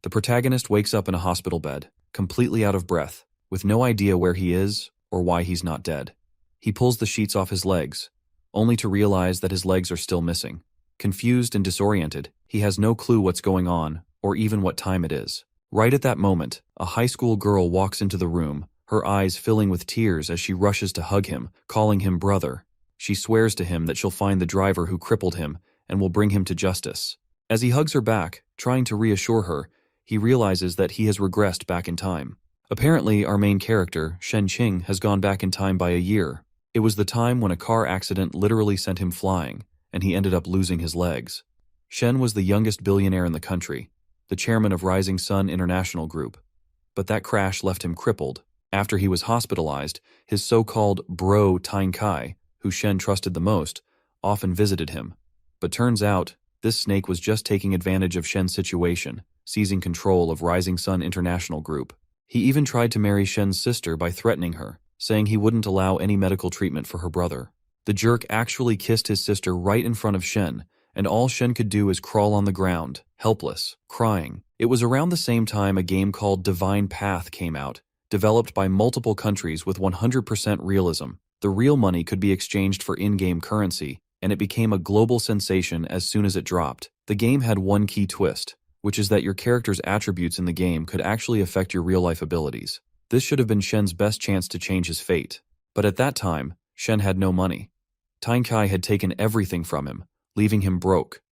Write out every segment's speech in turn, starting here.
The protagonist wakes up in a hospital bed, completely out of breath, with no idea where he is or why he's not dead. He pulls the sheets off his legs, only to realize that his legs are still missing. Confused and disoriented, he has no clue what's going on or even what time it is. Right at that moment, a high school girl walks into the room, her eyes filling with tears as she rushes to hug him, calling him brother. She swears to him that she'll find the driver who crippled him and will bring him to justice. As he hugs her back, trying to reassure her, he realizes that he has regressed back in time. Apparently, our main character, Shen Qing, has gone back in time by a year. It was the time when a car accident literally sent him flying, and he ended up losing his legs. Shen was the youngest billionaire in the country, the chairman of Rising Sun International Group. But that crash left him crippled. After he was hospitalized, his so-called bro Tyne Kai, who Shen trusted the most, often visited him. But turns out, this snake was just taking advantage of Shen's situation, seizing control of Rising Sun International Group. He even tried to marry Shen's sister by threatening her, saying he wouldn't allow any medical treatment for her brother. The jerk actually kissed his sister right in front of Shen, and all Shen could do is crawl on the ground, helpless, crying. It was around the same time a game called Divine Path came out, developed by multiple countries with 100% realism. The real money could be exchanged for in-game currency, and it became a global sensation as soon as it dropped. The game had one key twist, which is that your character's attributes in the game could actually affect your real-life abilities. This should have been Shen's best chance to change his fate. But at that time, Shen had no money. Tyne Kai had taken everything from him, leaving him broke.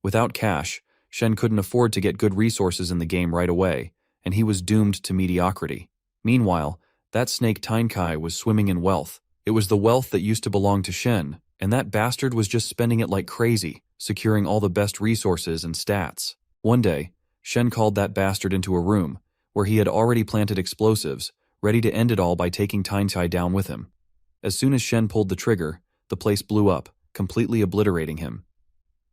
Without cash, Shen couldn't afford to get good resources in the game right away, and he was doomed to mediocrity. Meanwhile, that snake Tyne Kai was swimming in wealth. It was the wealth that used to belong to Shen, and that bastard was just spending it like crazy, securing all the best resources and stats. One day, Shen called that bastard into a room, where he had already planted explosives, ready to end it all by taking Tyne Kai down with him. As soon as Shen pulled the trigger, the place blew up, completely obliterating him.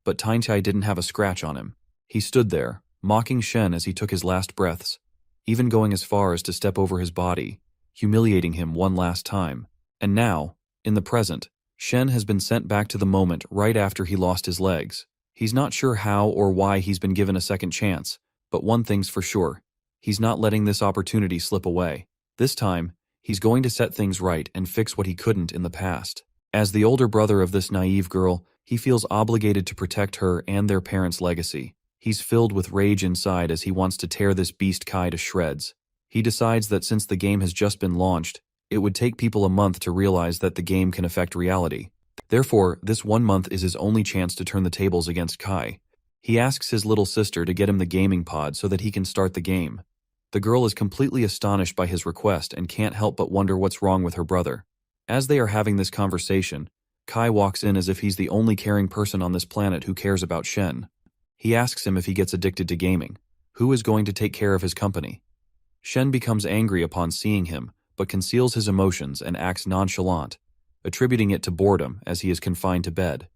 But Tyne Kai didn't have a scratch on him. He stood there, mocking Shen as he took his last breaths, even going as far as to step over his body, humiliating him one last time. And now, in the present, Shen has been sent back to the moment right after he lost his legs. He's not sure how or why he's been given a second chance, but one thing's for sure. He's not letting this opportunity slip away. This time, he's going to set things right and fix what he couldn't in the past. As the older brother of this naive girl, he feels obligated to protect her and their parents' legacy. He's filled with rage inside as he wants to tear this beast Kai to shreds. He decides that since the game has just been launched, it would take people a month to realize that the game can affect reality. Therefore, this 1 month is his only chance to turn the tables against Kai. He asks his little sister to get him the gaming pod so that he can start the game. The girl is completely astonished by his request and can't help but wonder what's wrong with her brother. As they are having this conversation, Kai walks in as if he's the only caring person on this planet who cares about Shen. He asks him if he gets addicted to gaming. Who is going to take care of his company? Shen becomes angry upon seeing him, but conceals his emotions and acts nonchalant, attributing it to boredom as he is confined to bed.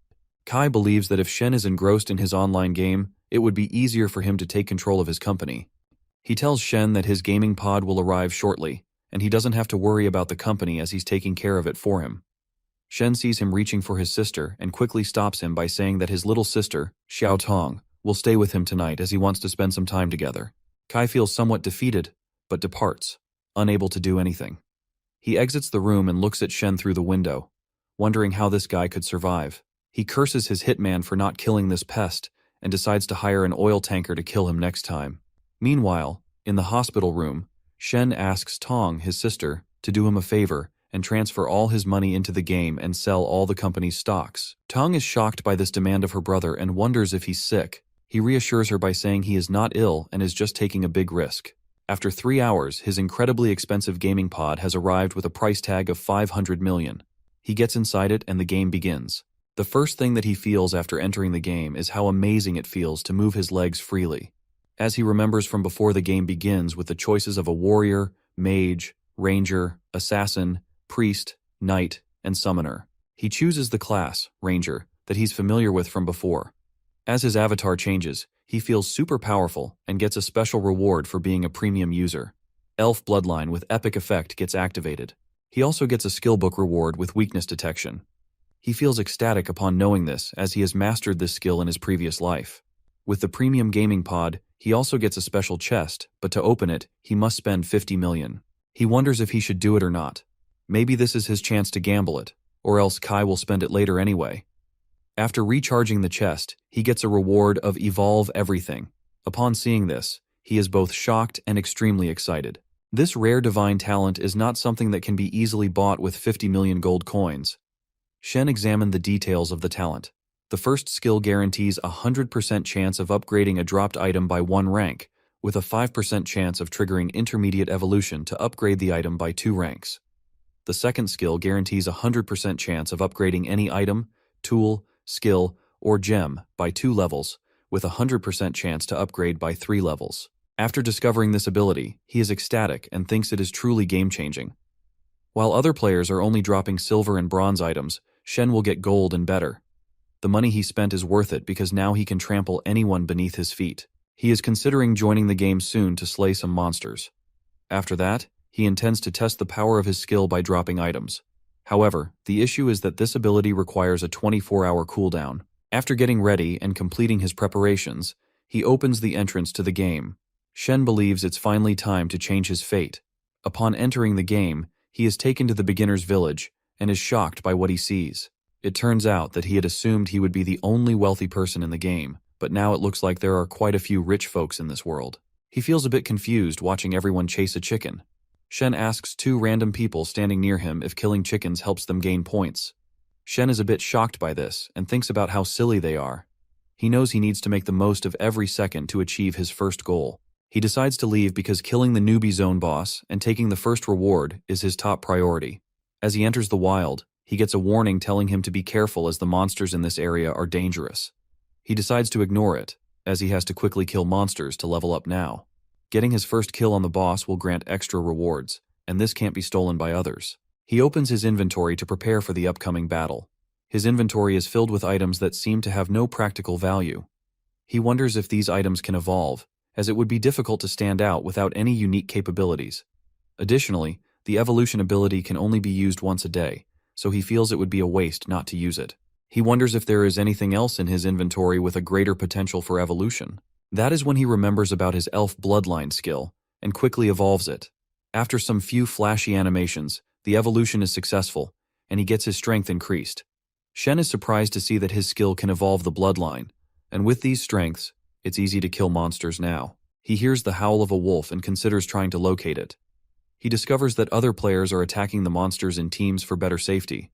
Kai believes that if Shen is engrossed in his online game, it would be easier for him to take control of his company. He tells Shen that his gaming pod will arrive shortly, and he doesn't have to worry about the company as he's taking care of it for him. Shen sees him reaching for his sister and quickly stops him by saying that his little sister, Xiao Tong, will stay with him tonight as he wants to spend some time together. Kai feels somewhat defeated, but departs, unable to do anything. He exits the room and looks at Shen through the window, wondering how this guy could survive. He curses his hitman for not killing this pest and decides to hire an oil tanker to kill him next time. Meanwhile, in the hospital room, Shen asks Tong, his sister, to do him a favor and transfer all his money into the game and sell all the company's stocks. Tong is shocked by this demand of her brother and wonders if he's sick. He reassures her by saying he is not ill and is just taking a big risk. After 3 hours, his incredibly expensive gaming pod has arrived with a price tag of 500 million. He gets inside it and the game begins. The first thing that he feels after entering the game is how amazing it feels to move his legs freely. As he remembers from before the game begins with the choices of a warrior, mage, ranger, assassin, priest, knight, and summoner. He chooses the class, ranger, that he's familiar with from before. As his avatar changes, he feels super powerful and gets a special reward for being a premium user. Elf Bloodline with Epic Effect gets activated. He also gets a skill book reward with weakness detection. He feels ecstatic upon knowing this as he has mastered this skill in his previous life. With the premium gaming pod, he also gets a special chest, but to open it, he must spend 50 million. He wonders if he should do it or not. Maybe this is his chance to gamble it, or else Kai will spend it later anyway. After recharging the chest, he gets a reward of Evolve Everything. Upon seeing this, he is both shocked and extremely excited. This rare divine talent is not something that can be easily bought with 50 million gold coins. Shen examined the details of the talent. The first skill guarantees a 100% chance of upgrading a dropped item by 1 rank, with a 5% chance of triggering intermediate evolution to upgrade the item by 2 ranks. The second skill guarantees a 100% chance of upgrading any item, tool, skill, or gem by 2 levels, with a 100% chance to upgrade by 3 levels. After discovering this ability, he is ecstatic and thinks it is truly game-changing. While other players are only dropping silver and bronze items, Shen will get gold and better. The money he spent is worth it because now he can trample anyone beneath his feet. He is considering joining the game soon to slay some monsters. After that, he intends to test the power of his skill by dropping items. However, the issue is that this ability requires a 24-hour cooldown. After getting ready and completing his preparations, he opens the entrance to the game. Shen believes it's finally time to change his fate. Upon entering the game, he is taken to the beginner's village and is shocked by what he sees. It turns out that he had assumed he would be the only wealthy person in the game, but now it looks like there are quite a few rich folks in this world. He feels a bit confused watching everyone chase a chicken. Shen asks 2 random people standing near him if killing chickens helps them gain points. Shen is a bit shocked by this and thinks about how silly they are. He knows he needs to make the most of every second to achieve his first goal. He decides to leave because killing the newbie zone boss and taking the first reward is his top priority. As he enters the wild, he gets a warning telling him to be careful as the monsters in this area are dangerous. He decides to ignore it, as he has to quickly kill monsters to level up now. Getting his first kill on the boss will grant extra rewards, and this can't be stolen by others. He opens his inventory to prepare for the upcoming battle. His inventory is filled with items that seem to have no practical value. He wonders if these items can evolve, as it would be difficult to stand out without any unique capabilities. Additionally, the evolution ability can only be used once a day, so he feels it would be a waste not to use it. He wonders if there is anything else in his inventory with a greater potential for evolution. That is when he remembers about his elf bloodline skill, and quickly evolves it. After some few flashy animations, the evolution is successful, and he gets his strength increased. Shen is surprised to see that his skill can evolve the bloodline, and with these strengths, it's easy to kill monsters now. He hears the howl of a wolf and considers trying to locate it. He discovers that other players are attacking the monsters in teams for better safety.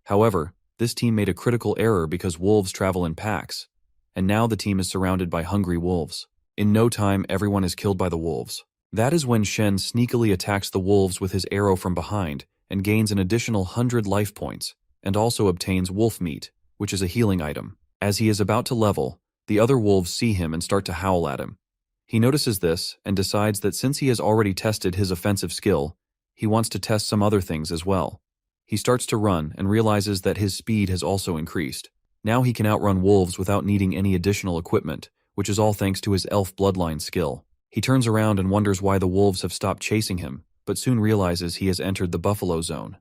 However, this team made a critical error because wolves travel in packs, and now the team is surrounded by hungry wolves. In no time, everyone is killed by the wolves. That is when Shen sneakily attacks the wolves with his arrow from behind and gains an additional 100 life points, and also obtains wolf meat, which is a healing item. As he is about to level, the other wolves see him and start to howl at him. He notices this and decides that since he has already tested his offensive skill, he wants to test some other things as well. He starts to run and realizes that his speed has also increased. Now he can outrun wolves without needing any additional equipment, which is all thanks to his elf bloodline skill. He turns around and wonders why the wolves have stopped chasing him, but soon realizes he has entered the buffalo zone.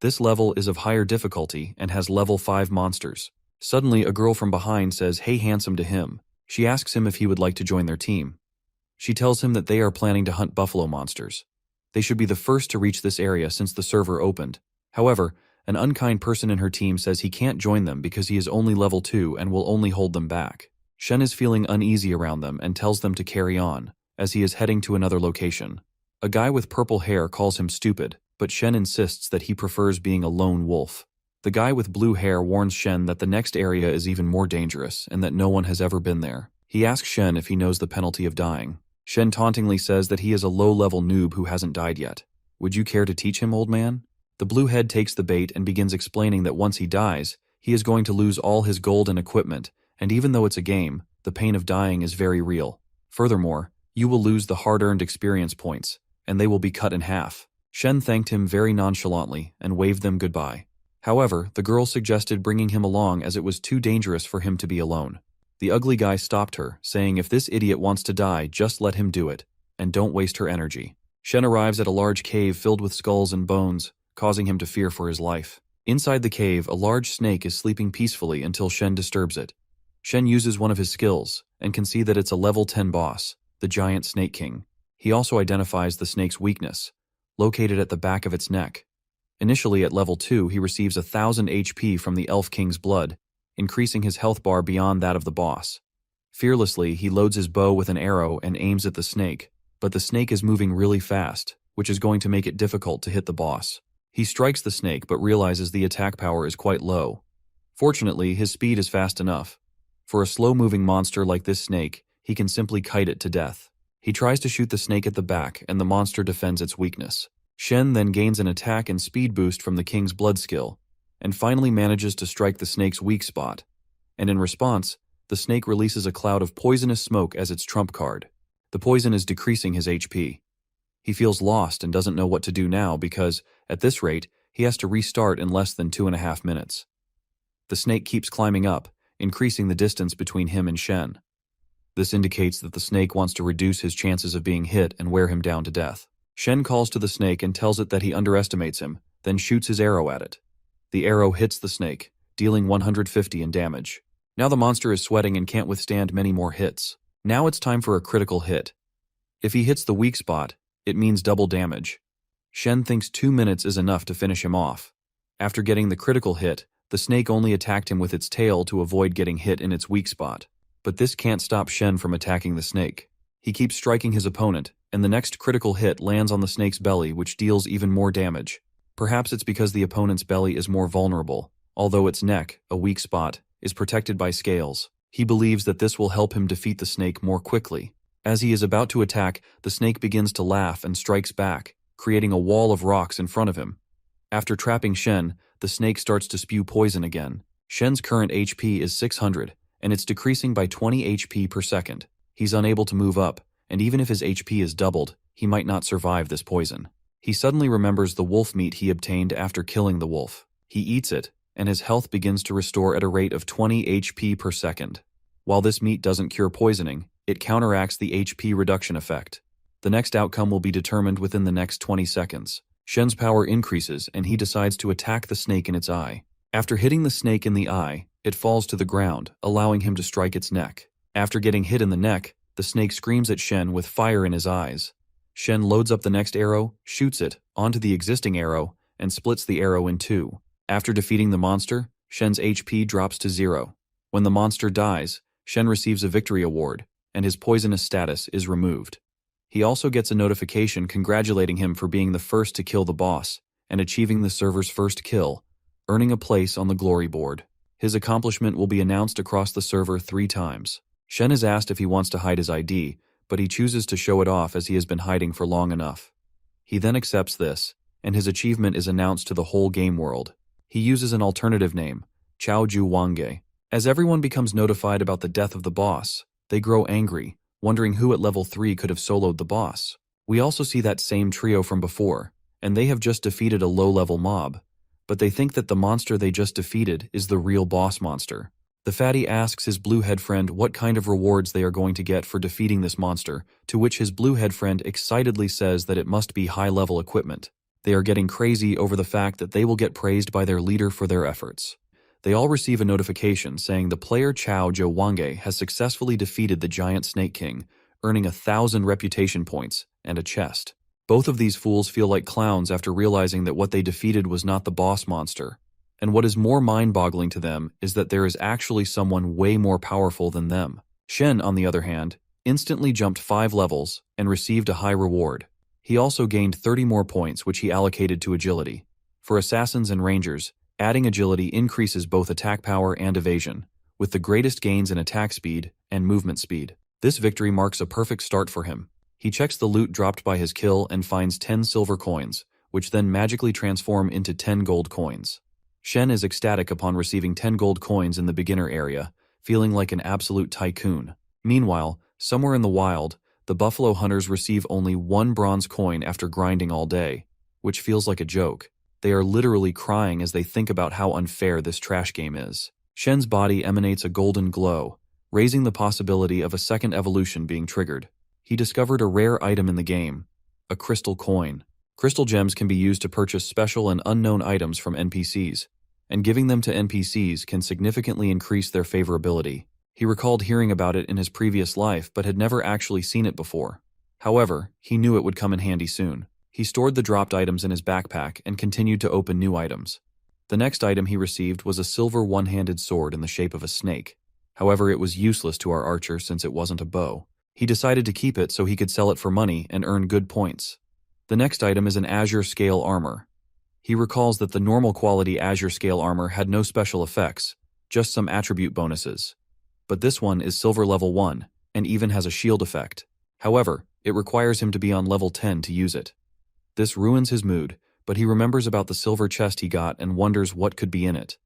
This level is of higher difficulty and has level 5 monsters. Suddenly, a girl from behind says, "Hey handsome" to him. She asks him if he would like to join their team. She tells him that they are planning to hunt buffalo monsters. They should be the first to reach this area since the server opened. However, an unkind person in her team says he can't join them because he is only level 2 and will only hold them back. Shen is feeling uneasy around them and tells them to carry on, as he is heading to another location. A guy with purple hair calls him stupid, but Shen insists that he prefers being a lone wolf. The guy with blue hair warns Shen that the next area is even more dangerous and that no one has ever been there. He asks Shen if he knows the penalty of dying. Shen tauntingly says that he is a low-level noob who hasn't died yet. "Would you care to teach him, old man?" The blue head takes the bait and begins explaining that once he dies, he is going to lose all his gold and equipment, and even though it's a game, the pain of dying is very real. Furthermore, you will lose the hard-earned experience points, and they will be cut in half. Shen thanked him very nonchalantly and waved them goodbye. However, the girl suggested bringing him along as it was too dangerous for him to be alone. The ugly guy stopped her, saying if this idiot wants to die, just let him do it, and don't waste her energy. Shen arrives at a large cave filled with skulls and bones, causing him to fear for his life. Inside the cave, a large snake is sleeping peacefully until Shen disturbs it. Shen uses one of his skills, and can see that it's a level 10 boss, the giant Snake King. He also identifies the snake's weakness, located at the back of its neck. Initially at level 2, he receives 1000 HP from the Elf King's blood, increasing his health bar beyond that of the boss. Fearlessly, he loads his bow with an arrow and aims at the snake, but the snake is moving really fast, which is going to make it difficult to hit the boss. He strikes the snake but realizes the attack power is quite low. Fortunately, his speed is fast enough. For a slow-moving monster like this snake, he can simply kite it to death. He tries to shoot the snake at the back, and the monster defends its weakness. Shen then gains an attack and speed boost from the king's blood skill, and finally manages to strike the snake's weak spot. And in response, the snake releases a cloud of poisonous smoke as its trump card. The poison is decreasing his HP. He feels lost and doesn't know what to do now because, at this rate, he has to restart in less than 2.5 minutes. The snake keeps climbing up, increasing the distance between him and Shen. This indicates that the snake wants to reduce his chances of being hit and wear him down to death. Shen calls to the snake and tells it that he underestimates him, then shoots his arrow at it. The arrow hits the snake, dealing 150 in damage. Now the monster is sweating and can't withstand many more hits. Now it's time for a critical hit. If he hits the weak spot, it means double damage. Shen thinks 2 minutes is enough to finish him off. After getting the critical hit, the snake only attacked him with its tail to avoid getting hit in its weak spot. But this can't stop Shen from attacking the snake. He keeps striking his opponent, and the next critical hit lands on the snake's belly, which deals even more damage. Perhaps it's because the opponent's belly is more vulnerable, although its neck, a weak spot, is protected by scales. He believes that this will help him defeat the snake more quickly. As he is about to attack, the snake begins to laugh and strikes back, creating a wall of rocks in front of him. After trapping Shen, the snake starts to spew poison again. Shen's current HP is 600, and it's decreasing by 20 HP per second. He's unable to move up, and even if his HP is doubled, he might not survive this poison. He suddenly remembers the wolf meat he obtained after killing the wolf. He eats it, and his health begins to restore at a rate of 20 HP per second. While this meat doesn't cure poisoning, it counteracts the HP reduction effect. The next outcome will be determined within the next 20 seconds. Shen's power increases, and he decides to attack the snake in its eye. After hitting the snake in the eye, it falls to the ground, allowing him to strike its neck. After getting hit in the neck, the snake screams at Shen with fire in his eyes. Shen loads up the next arrow, shoots it onto the existing arrow, and splits the arrow in two. After defeating the monster, Shen's HP drops to 0. When the monster dies, Shen receives a victory award, and his poisonous status is removed. He also gets a notification congratulating him for being the first to kill the boss, and achieving the server's first kill, earning a place on the glory board. His accomplishment will be announced across the server 3 times. Shen is asked if he wants to hide his ID, but he chooses to show it off as he has been hiding for long enough. He then accepts this, and his achievement is announced to the whole game world. He uses an alternative name, Chaoju Wange. As everyone becomes notified about the death of the boss, they grow angry, wondering who at level 3 could have soloed the boss. We also see that same trio from before, and they have just defeated a low-level mob, but they think that the monster they just defeated is the real boss monster. The fatty asks his blue-head friend what kind of rewards they are going to get for defeating this monster, to which his blue-head friend excitedly says that it must be high-level equipment. They are getting crazy over the fact that they will get praised by their leader for their efforts. They all receive a notification saying the player Chao Jo Wange has successfully defeated the giant Snake King, earning 1,000 reputation points and a chest. Both of these fools feel like clowns after realizing that what they defeated was not the boss monster. And what is more mind-boggling to them is that there is actually someone way more powerful than them. Shen, on the other hand, instantly jumped 5 levels and received a high reward. He also gained 30 more points, which he allocated to agility. For assassins and rangers, adding agility increases both attack power and evasion, with the greatest gains in attack speed and movement speed. This victory marks a perfect start for him. He checks the loot dropped by his kill and finds 10 silver coins, which then magically transform into 10 gold coins. Shen is ecstatic upon receiving 10 gold coins in the beginner area, feeling like an absolute tycoon. Meanwhile, somewhere in the wild, the buffalo hunters receive only 1 bronze coin after grinding all day, which feels like a joke. They are literally crying as they think about how unfair this trash game is. Shen's body emanates a golden glow, raising the possibility of a second evolution being triggered. He discovered a rare item in the game, a crystal coin. Crystal gems can be used to purchase special and unknown items from NPCs, and giving them to NPCs can significantly increase their favorability. He recalled hearing about it in his previous life but had never actually seen it before. However, he knew it would come in handy soon. He stored the dropped items in his backpack and continued to open new items. The next item he received was a silver one-handed sword in the shape of a snake. However, it was useless to our archer since it wasn't a bow. He decided to keep it so he could sell it for money and earn good points. The next item is an Azure Scale Armor. He recalls that the normal quality Azure Scale Armor had no special effects, just some attribute bonuses. But this one is silver level 1, and even has a shield effect. However, it requires him to be on level 10 to use it. This ruins his mood, but he remembers about the silver chest he got and wonders what could be in it.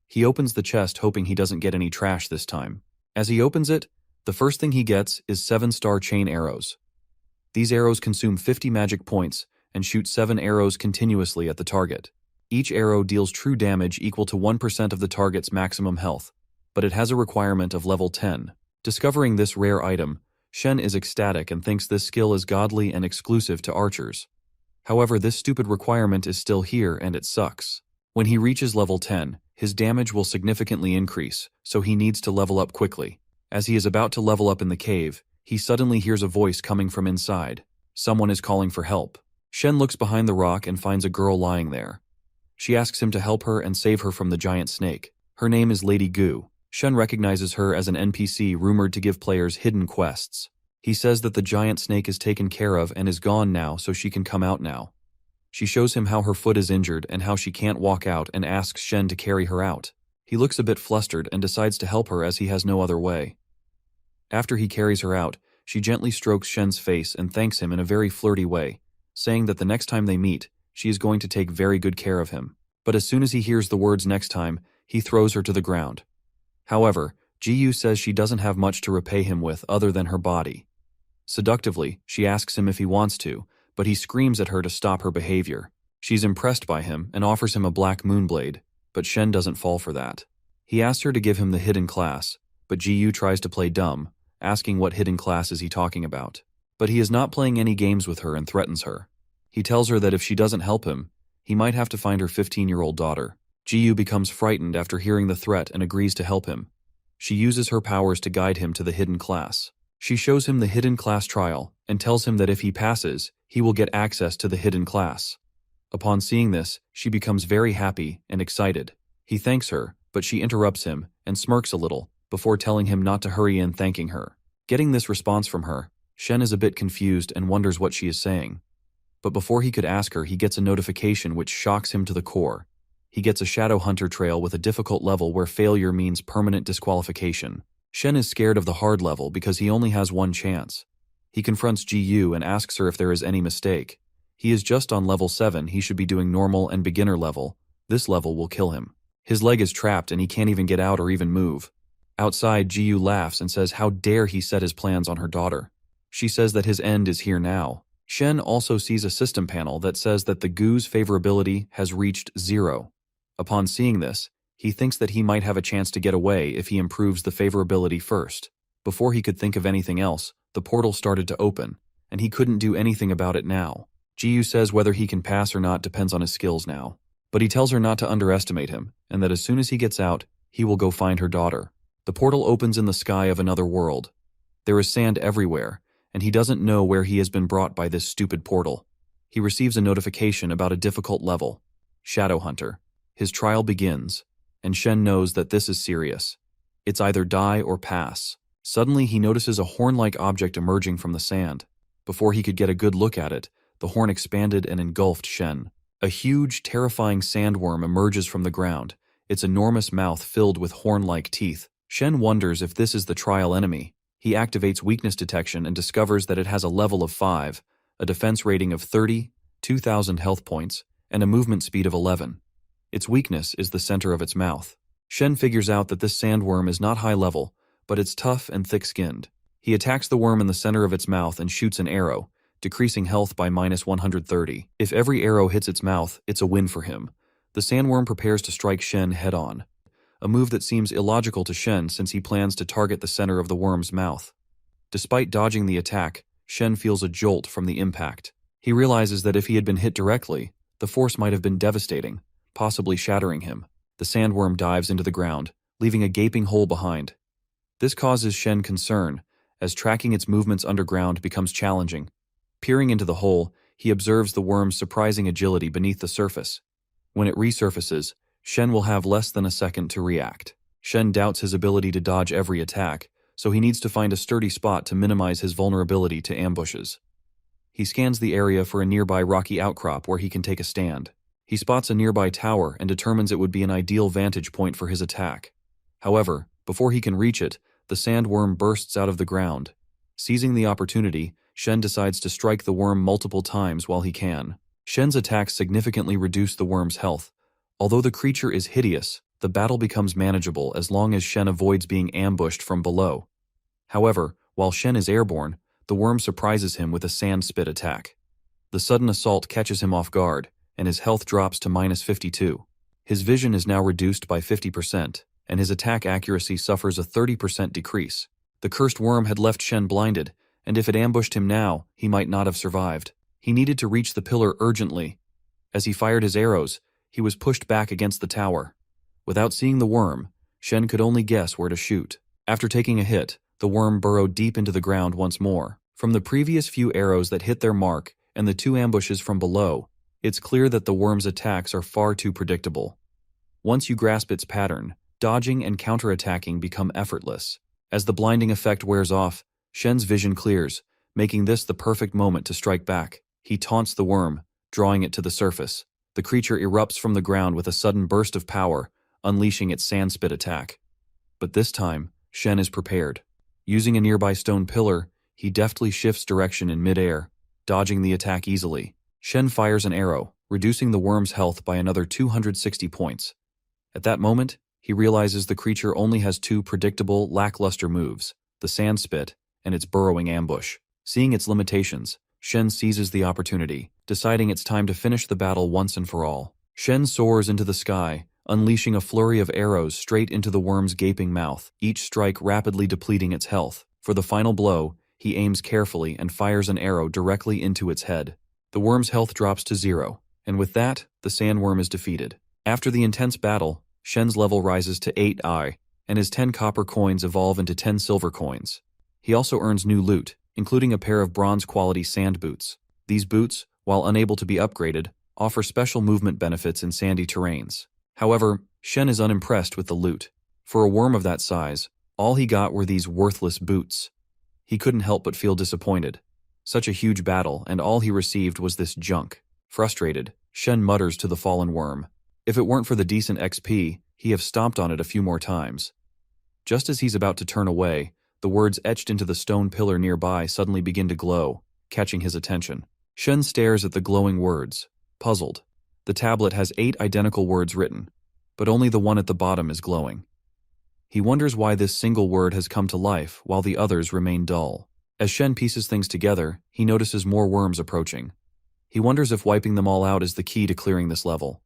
He opens the chest hoping he doesn't get any trash this time. As he opens it, the first thing he gets is 7-star chain arrows. These arrows consume 50 magic points and shoot 7 arrows continuously at the target. Each arrow deals true damage equal to 1% of the target's maximum health, but it has a requirement of level 10. Discovering this rare item, Shen is ecstatic and thinks this skill is godly and exclusive to archers. However, this stupid requirement is still here and it sucks. When he reaches level 10, his damage will significantly increase, so he needs to level up quickly. As he is about to level up in the cave, he suddenly hears a voice coming from inside. Someone is calling for help. Shen looks behind the rock and finds a girl lying there. She asks him to help her and save her from the giant snake. Her name is Lady Gu. Shen recognizes her as an NPC rumored to give players hidden quests. He says that the giant snake is taken care of and is gone now, so she can come out now. She shows him how her foot is injured and how she can't walk out and asks Shen to carry her out. He looks a bit flustered and decides to help her as he has no other way. After he carries her out, she gently strokes Shen's face and thanks him in a very flirty way, saying that the next time they meet, she is going to take very good care of him. But as soon as he hears the words next time, he throws her to the ground. However, Ji-Yu says she doesn't have much to repay him with other than her body. Seductively, she asks him if he wants to, but he screams at her to stop her behavior. She's impressed by him and offers him a black moonblade, but Shen doesn't fall for that. He asks her to give him the hidden class, but Ji-Yu tries to play dumb, asking what hidden class is he talking about. But he is not playing any games with her and threatens her. He tells her that if she doesn't help him, he might have to find her 15-year-old daughter. Ji-Yu becomes frightened after hearing the threat and agrees to help him. She uses her powers to guide him to the hidden class. She shows him the hidden class trial and tells him that if he passes, he will get access to the hidden class. Upon seeing this, she becomes very happy and excited. He thanks her, but she interrupts him and smirks a little before telling him not to hurry in thanking her. Getting this response from her, Shen is a bit confused and wonders what she is saying. But before he could ask her, he gets a notification which shocks him to the core. He gets a shadow hunter trail with a difficult level where failure means permanent disqualification. Shen is scared of the hard level because he only has one chance. He confronts Ji-Yu and asks her if there is any mistake. He is just on level 7, he should be doing normal and beginner level. This level will kill him. His leg is trapped and he can't even get out or even move. Outside, Ji-Yu laughs and says how dare he set his plans on her daughter. She says that his end is here now. Shen also sees a system panel that says that the Gu's favorability has reached 0. Upon seeing this, he thinks that he might have a chance to get away if he improves the favorability first. Before he could think of anything else, the portal started to open, and he couldn't do anything about it now. Ji-Yu says whether he can pass or not depends on his skills now. But he tells her not to underestimate him, and that as soon as he gets out, he will go find her daughter. The portal opens in the sky of another world. There is sand everywhere, and he doesn't know where he has been brought by this stupid portal. He receives a notification about a difficult level. Shadow Hunter. His trial begins, and Shen knows that this is serious. It's either die or pass. Suddenly he notices a horn-like object emerging from the sand. Before he could get a good look at it, the horn expanded and engulfed Shen. A huge, terrifying sandworm emerges from the ground, its enormous mouth filled with horn-like teeth. Shen wonders if this is the trial enemy. He activates weakness detection and discovers that it has a level of 5, a defense rating of 30, 2,000 health points, and a movement speed of 11. Its weakness is the center of its mouth. Shen figures out that this sandworm is not high level, but it's tough and thick-skinned. He attacks the worm in the center of its mouth and shoots an arrow, decreasing health by -130. If every arrow hits its mouth, it's a win for him. The sandworm prepares to strike Shen head-on, a move that seems illogical to Shen since he plans to target the center of the worm's mouth. Despite dodging the attack, Shen feels a jolt from the impact. He realizes that if he had been hit directly, the force might have been devastating, possibly shattering him. The sandworm dives into the ground, leaving a gaping hole behind. This causes Shen concern, as tracking its movements underground becomes challenging. Peering into the hole, he observes the worm's surprising agility beneath the surface. When it resurfaces, Shen will have less than a second to react. Shen doubts his ability to dodge every attack, so he needs to find a sturdy spot to minimize his vulnerability to ambushes. He scans the area for a nearby rocky outcrop where he can take a stand. He spots a nearby tower and determines it would be an ideal vantage point for his attack. However, before he can reach it, the sandworm bursts out of the ground. Seizing the opportunity, Shen decides to strike the worm multiple times while he can. Shen's attacks significantly reduce the worm's health. Although the creature is hideous, the battle becomes manageable as long as Shen avoids being ambushed from below. However, while Shen is airborne, the worm surprises him with a sand spit attack. The sudden assault catches him off guard, and his health drops to -52. His vision is now reduced by 50%, and his attack accuracy suffers a 30% decrease. The cursed worm had left Shen blinded, and if it ambushed him now, he might not have survived. He needed to reach the pillar urgently. As he fired his arrows, he was pushed back against the tower. Without seeing the worm, Shen could only guess where to shoot. After taking a hit, the worm burrowed deep into the ground once more. From the previous few arrows that hit their mark and the 2 ambushes from below, it's clear that the worm's attacks are far too predictable. Once you grasp its pattern, dodging and counterattacking become effortless. As the blinding effect wears off, Shen's vision clears, making this the perfect moment to strike back. He taunts the worm, drawing it to the surface. The creature erupts from the ground with a sudden burst of power, unleashing its sand spit attack. But this time, Shen is prepared. Using a nearby stone pillar, he deftly shifts direction in midair, dodging the attack easily. Shen fires an arrow, reducing the worm's health by another 260 points. At that moment, he realizes the creature only has 2 predictable, lackluster moves, the sand spit and its burrowing ambush. Seeing its limitations, Shen seizes the opportunity, deciding it's time to finish the battle once and for all. Shen soars into the sky, unleashing a flurry of arrows straight into the worm's gaping mouth, each strike rapidly depleting its health. For the final blow, he aims carefully and fires an arrow directly into its head. The worm's health drops to 0, and with that, the sandworm is defeated. After the intense battle, Shen's level rises to 8i, and his 10 copper coins evolve into 10 silver coins. He also earns new loot, including a pair of bronze-quality sand boots. These boots, while unable to be upgraded, offer special movement benefits in sandy terrains. However, Shen is unimpressed with the loot. For a worm of that size, all he got were these worthless boots. He couldn't help but feel disappointed. Such a huge battle, and all he received was this junk. Frustrated, Shen mutters to the fallen worm. If it weren't for the decent XP, he'd have stomped on it a few more times. Just as he's about to turn away, the words etched into the stone pillar nearby suddenly begin to glow, catching his attention. Shen stares at the glowing words, puzzled. The tablet has 8 identical words written, but only the one at the bottom is glowing. He wonders why this single word has come to life while the others remain dull. As Shen pieces things together, he notices more worms approaching. He wonders if wiping them all out is the key to clearing this level.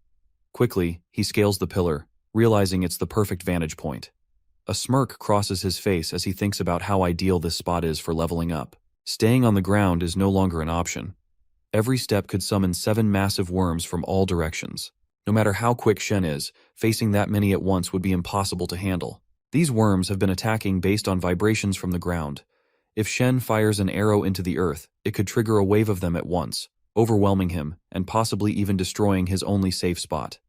Quickly, he scales the pillar, realizing it's the perfect vantage point. A smirk crosses his face as he thinks about how ideal this spot is for leveling up. Staying on the ground is no longer an option. Every step could summon 7 massive worms from all directions. No matter how quick Shen is, facing that many at once would be impossible to handle. These worms have been attacking based on vibrations from the ground. If Shen fires an arrow into the earth, it could trigger a wave of them at once, overwhelming him and possibly even destroying his only safe spot.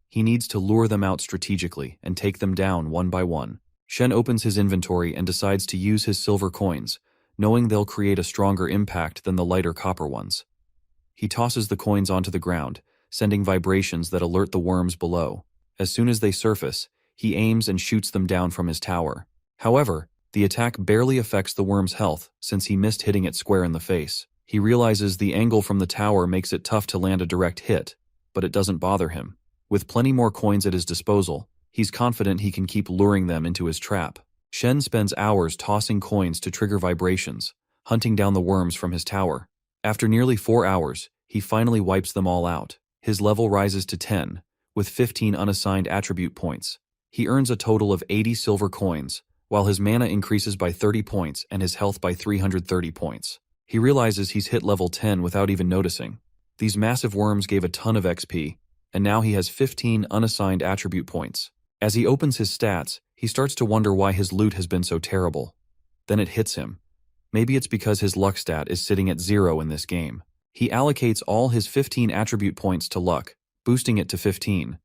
He needs to lure them out strategically and take them down one by one. Shen opens his inventory and decides to use his silver coins, knowing they'll create a stronger impact than the lighter copper ones. He tosses the coins onto the ground, sending vibrations that alert the worms below. As soon as they surface, he aims and shoots them down from his tower. However, the attack barely affects the worm's health since he missed hitting it square in the face. He realizes the angle from the tower makes it tough to land a direct hit, but it doesn't bother him. With plenty more coins at his disposal, he's confident he can keep luring them into his trap. Shen spends hours tossing coins to trigger vibrations, hunting down the worms from his tower. After nearly 4 hours, he finally wipes them all out. His level rises to 10, with 15 unassigned attribute points. He earns a total of 80 silver coins, while his mana increases by 30 points and his health by 330 points. He realizes he's hit level 10 without even noticing. These massive worms gave a ton of XP, and now he has 15 unassigned attribute points. As he opens his stats, He starts to wonder why his loot has been so terrible. Then it hits him. Maybe it's because his luck stat is sitting at 0 in this game. He allocates all his 15 attribute points to luck, boosting it to 15.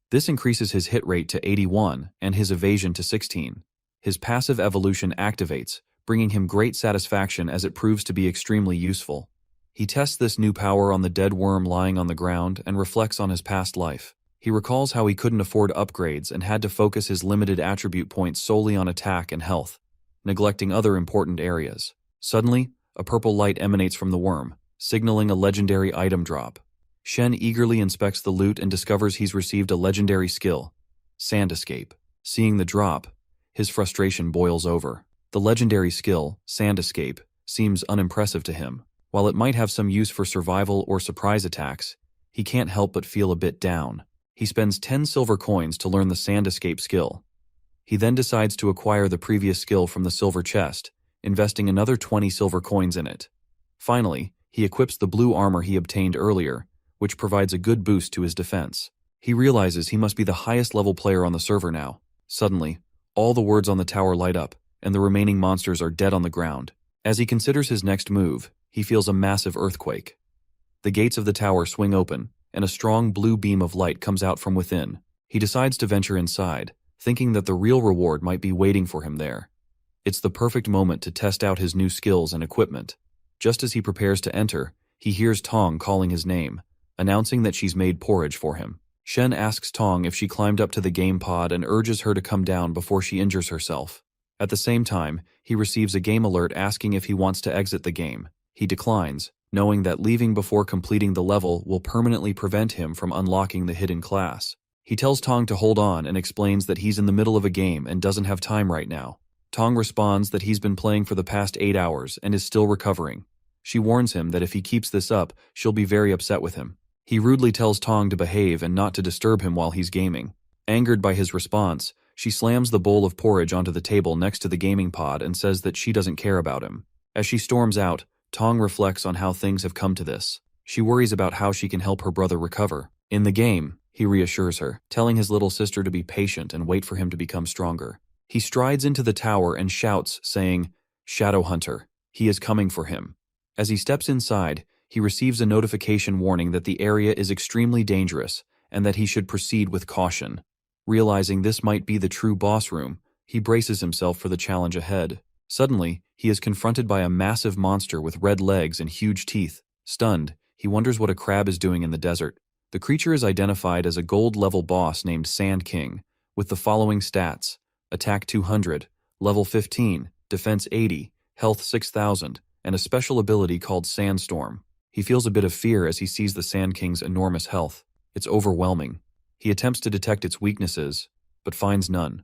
This increases his hit rate to 81 and his evasion to 16. His passive evolution activates, bringing him great satisfaction as it proves to be extremely useful. He tests this new power on the dead worm lying on the ground and reflects on his past life. He recalls how he couldn't afford upgrades and had to focus his limited attribute points solely on attack and health, neglecting other important areas. Suddenly, a purple light emanates from the worm, signaling a legendary item drop. Shen eagerly inspects the loot and discovers he's received a legendary skill, Sand Escape. Seeing the drop, his frustration boils over. The legendary skill, Sand Escape, seems unimpressive to him. While it might have some use for survival or surprise attacks, he can't help but feel a bit down. He spends 10 silver coins to learn the Sand Escape skill. He then decides to acquire the previous skill from the silver chest, investing another 20 silver coins in it. Finally, he equips the blue armor he obtained earlier, which provides a good boost to his defense. He realizes he must be the highest level player on the server now. Suddenly, all the words on the tower light up, and the remaining monsters are dead on the ground. As he considers his next move, he feels a massive earthquake. The gates of the tower swing open, and a strong blue beam of light comes out from within. He decides to venture inside, thinking that the real reward might be waiting for him there. It's the perfect moment to test out his new skills and equipment. Just as he prepares to enter, he hears Tong calling his name, announcing that she's made porridge for him. Shen asks Tong if she climbed up to the game pod and urges her to come down before she injures herself. At the same time, he receives a game alert asking if he wants to exit the game. He declines, knowing that leaving before completing the level will permanently prevent him from unlocking the hidden class. He tells Tong to hold on and explains that he's in the middle of a game and doesn't have time right now. Tong responds that he's been playing for the past 8 hours and is still recovering. She warns him that if he keeps this up, she'll be very upset with him. He rudely tells Tong to behave and not to disturb him while he's gaming. Angered by his response, she slams the bowl of porridge onto the table next to the gaming pod and says that she doesn't care about him. As she storms out, Tong reflects on how things have come to this. She worries about how she can help her brother recover. In the game, he reassures her, telling his little sister to be patient and wait for him to become stronger. He strides into the tower and shouts, saying, "Shadow Hunter, he is coming for him." As he steps inside, he receives a notification warning that the area is extremely dangerous and that he should proceed with caution. Realizing this might be the true boss room, he braces himself for the challenge ahead. Suddenly, he is confronted by a massive monster with red legs and huge teeth. Stunned, he wonders what a crab is doing in the desert. The creature is identified as a gold-level boss named Sand King, with the following stats: Attack 200, Level 15, Defense 80, Health 6000, and a special ability called Sandstorm. He feels a bit of fear as he sees the Sand King's enormous health. It's overwhelming. He attempts to detect its weaknesses, but finds none.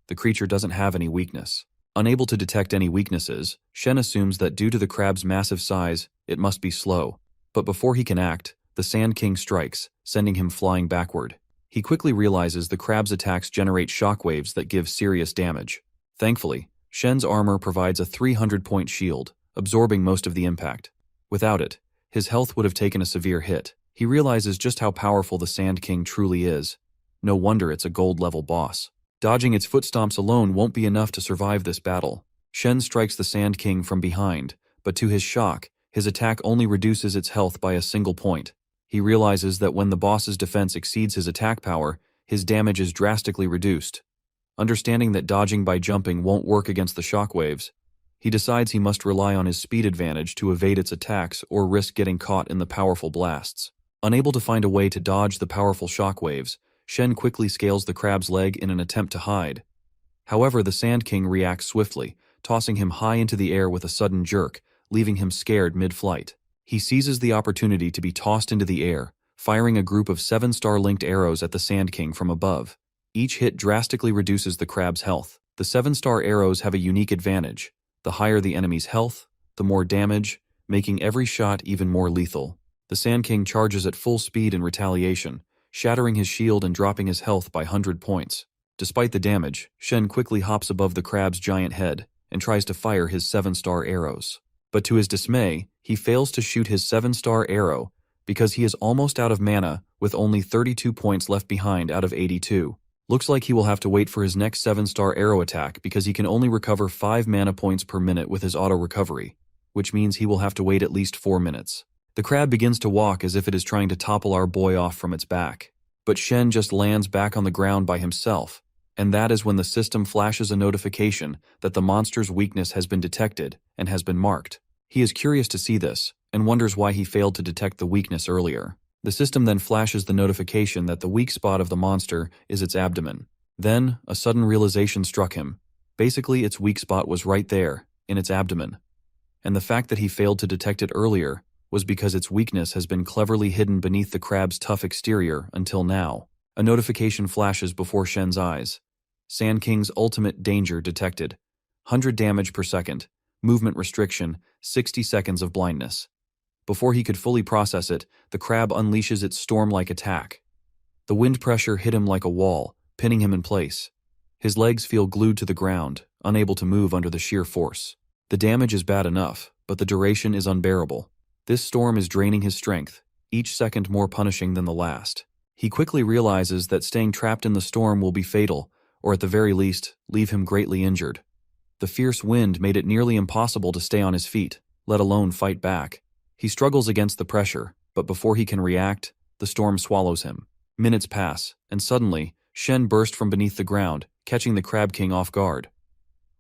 The creature doesn't have any weakness. Unable to detect any weaknesses, Shen assumes that due to the crab's massive size, it must be slow. But before he can act, the Sand King strikes, sending him flying backward. He quickly realizes the crab's attacks generate shockwaves that give serious damage. Thankfully, Shen's armor provides a 300-point shield, absorbing most of the impact. Without it, his health would have taken a severe hit. He realizes just how powerful the Sand King truly is. No wonder it's a gold-level boss. Dodging its footstomps alone won't be enough to survive this battle. Shen strikes the Sand King from behind, but to his shock, his attack only reduces its health by a single point. He realizes that when the boss's defense exceeds his attack power, his damage is drastically reduced. Understanding that dodging by jumping won't work against the shockwaves, he decides he must rely on his speed advantage to evade its attacks or risk getting caught in the powerful blasts. Unable to find a way to dodge the powerful shockwaves, Shen quickly scales the crab's leg in an attempt to hide. However, the Sand King reacts swiftly, tossing him high into the air with a sudden jerk, leaving him scared mid-flight. He seizes the opportunity to be tossed into the air, firing a group of 7-star linked arrows at the Sand King from above. Each hit drastically reduces the crab's health. The 7-star arrows have a unique advantage. The higher the enemy's health, the more damage, making every shot even more lethal. The Sand King charges at full speed in retaliation, shattering his shield and dropping his health by 100 points. Despite the damage, Shen quickly hops above the crab's giant head and tries to fire his 7-star arrows. But to his dismay, he fails to shoot his 7-star arrow because he is almost out of mana with only 32 points left behind out of 82. Looks like he will have to wait for his next 7-star arrow attack because he can only recover 5 mana points per minute with his auto recovery, which means he will have to wait at least 4 minutes. The crab begins to walk as if it is trying to topple our boy off from its back. But Shen just lands back on the ground by himself, and that is when the system flashes a notification that the monster's weakness has been detected and has been marked. He is curious to see this, and wonders why he failed to detect the weakness earlier. The system then flashes the notification that the weak spot of the monster is its abdomen. Then, a sudden realization struck him. Basically, its weak spot was right there, in its abdomen. And the fact that he failed to detect it earlier was because its weakness has been cleverly hidden beneath the crab's tough exterior until now. A notification flashes before Shen's eyes. Sand King's ultimate danger detected. 100 damage per second. Movement restriction, 60 seconds of blindness. Before he could fully process it, the crab unleashes its storm-like attack. The wind pressure hit him like a wall, pinning him in place. His legs feel glued to the ground, unable to move under the sheer force. The damage is bad enough, but the duration is unbearable. This storm is draining his strength, each second more punishing than the last. He quickly realizes that staying trapped in the storm will be fatal, or at the very least, leave him greatly injured. The fierce wind made it nearly impossible to stay on his feet, let alone fight back. He struggles against the pressure, but before he can react, the storm swallows him. Minutes pass, and suddenly, Shen burst from beneath the ground, catching the Crab King off guard.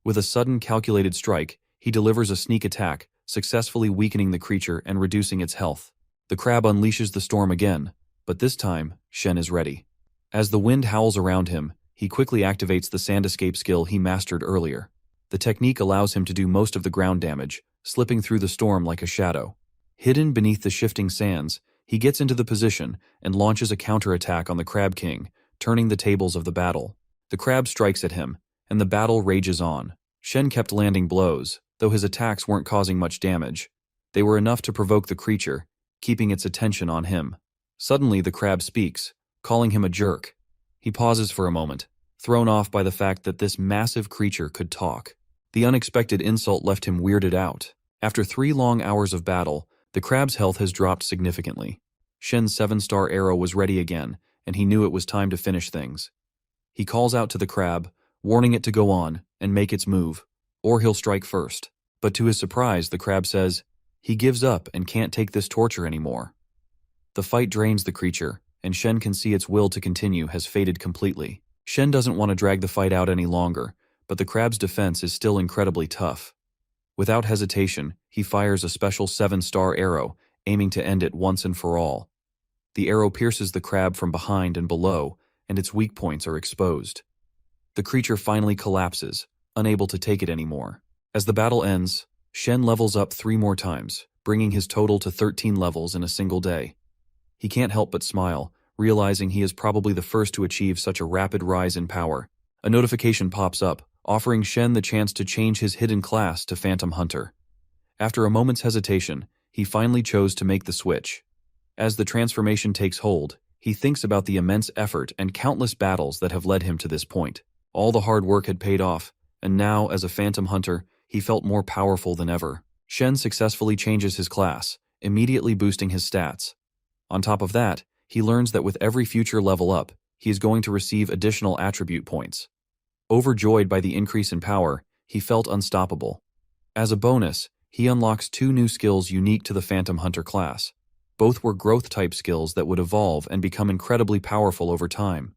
With a sudden calculated strike, he delivers a sneak attack, successfully weakening the creature and reducing its health. The crab unleashes the storm again, but this time, Shen is ready. As the wind howls around him, he quickly activates the sand escape skill he mastered earlier. The technique allows him to do most of the ground damage, slipping through the storm like a shadow. Hidden beneath the shifting sands, he gets into the position and launches a counterattack on the Crab King, turning the tables of the battle. The crab strikes at him, and the battle rages on. Shen kept landing blows, though his attacks weren't causing much damage. They were enough to provoke the creature, keeping its attention on him. Suddenly the crab speaks, calling him a jerk. He pauses for a moment, thrown off by the fact that this massive creature could talk. The unexpected insult left him weirded out. After 3 long hours of battle, the crab's health has dropped significantly. Shen's 7-star arrow was ready again, and he knew it was time to finish things. He calls out to the crab, warning it to go on and make its move, or he'll strike first. But to his surprise, the crab says he gives up and can't take this torture anymore. The fight drains the creature, and Shen can see its will to continue has faded completely. Shen doesn't want to drag the fight out any longer, but the crab's defense is still incredibly tough. Without hesitation, he fires a special 7-star arrow, aiming to end it once and for all. The arrow pierces the crab from behind and below, and its weak points are exposed. The creature finally collapses, unable to take it anymore. As the battle ends, Shen levels up 3 more times, bringing his total to 13 levels in a single day. He can't help but smile, realizing he is probably the first to achieve such a rapid rise in power. A notification pops up, offering Shen the chance to change his hidden class to Phantom Hunter. After a moment's hesitation, he finally chose to make the switch. As the transformation takes hold, he thinks about the immense effort and countless battles that have led him to this point. All the hard work had paid off, and now, as a Phantom Hunter, he felt more powerful than ever. Shen successfully changes his class, immediately boosting his stats. On top of that, he learns that with every future level up, he is going to receive additional attribute points. Overjoyed by the increase in power, he felt unstoppable. As a bonus, he unlocks 2 new skills unique to the Phantom Hunter class. Both were growth-type skills that would evolve and become incredibly powerful over time.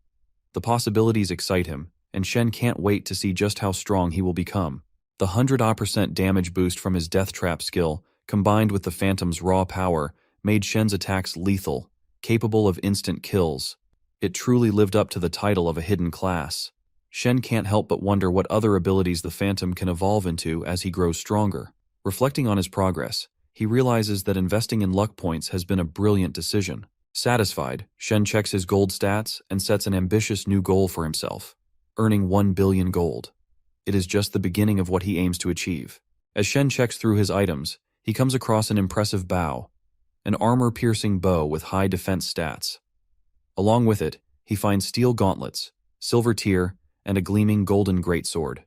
The possibilities excite him, and Shen can't wait to see just how strong he will become. The 100% damage boost from his Death Trap skill, combined with the Phantom's raw power, made Shen's attacks lethal, capable of instant kills. It truly lived up to the title of a hidden class. Shen can't help but wonder what other abilities the Phantom can evolve into as he grows stronger. Reflecting on his progress, he realizes that investing in luck points has been a brilliant decision. Satisfied, Shen checks his gold stats and sets an ambitious new goal for himself, earning 1 billion gold. It is just the beginning of what he aims to achieve. As Shen checks through his items, he comes across an impressive bow, an armor-piercing bow with high defense stats. Along with it, he finds steel gauntlets, silver tier, and a gleaming golden greatsword.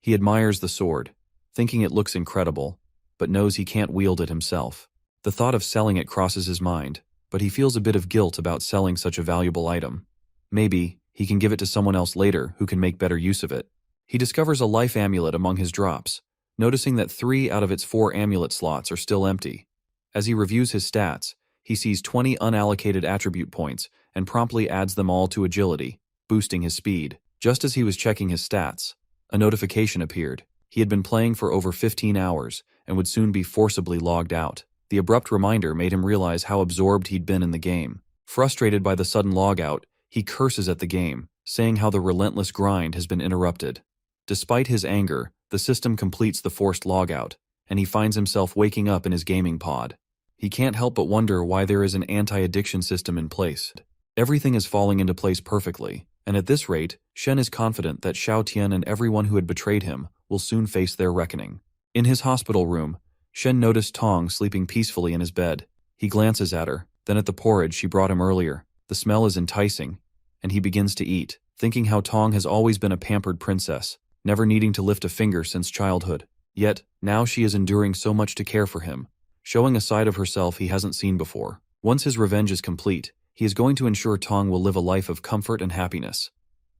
He admires the sword, thinking it looks incredible, but knows he can't wield it himself. The thought of selling it crosses his mind, but he feels a bit of guilt about selling such a valuable item. Maybe He can give it to someone else later who can make better use of it. He discovers a life amulet among his drops, noticing that 3 out of its 4 amulet slots are still empty. As he reviews his stats, he sees 20 unallocated attribute points and promptly adds them all to agility, boosting his speed. Just as he was checking his stats, a notification appeared. He had been playing for over 15 hours and would soon be forcibly logged out. The abrupt reminder made him realize how absorbed he'd been in the game. Frustrated by the sudden logout, he curses at the game, saying how the relentless grind has been interrupted. Despite his anger, the system completes the forced logout, and he finds himself waking up in his gaming pod. He can't help but wonder why there is an anti-addiction system in place. Everything is falling into place perfectly, and at this rate, Shen is confident that Xiao Tian and everyone who had betrayed him will soon face their reckoning. In his hospital room, Shen noticed Tong sleeping peacefully in his bed. He glances at her, then at the porridge she brought him earlier. The smell is enticing, and he begins to eat, thinking how Tong has always been a pampered princess, never needing to lift a finger since childhood. Yet, now she is enduring so much to care for him, showing a side of herself he hasn't seen before. Once his revenge is complete, he is going to ensure Tong will live a life of comfort and happiness.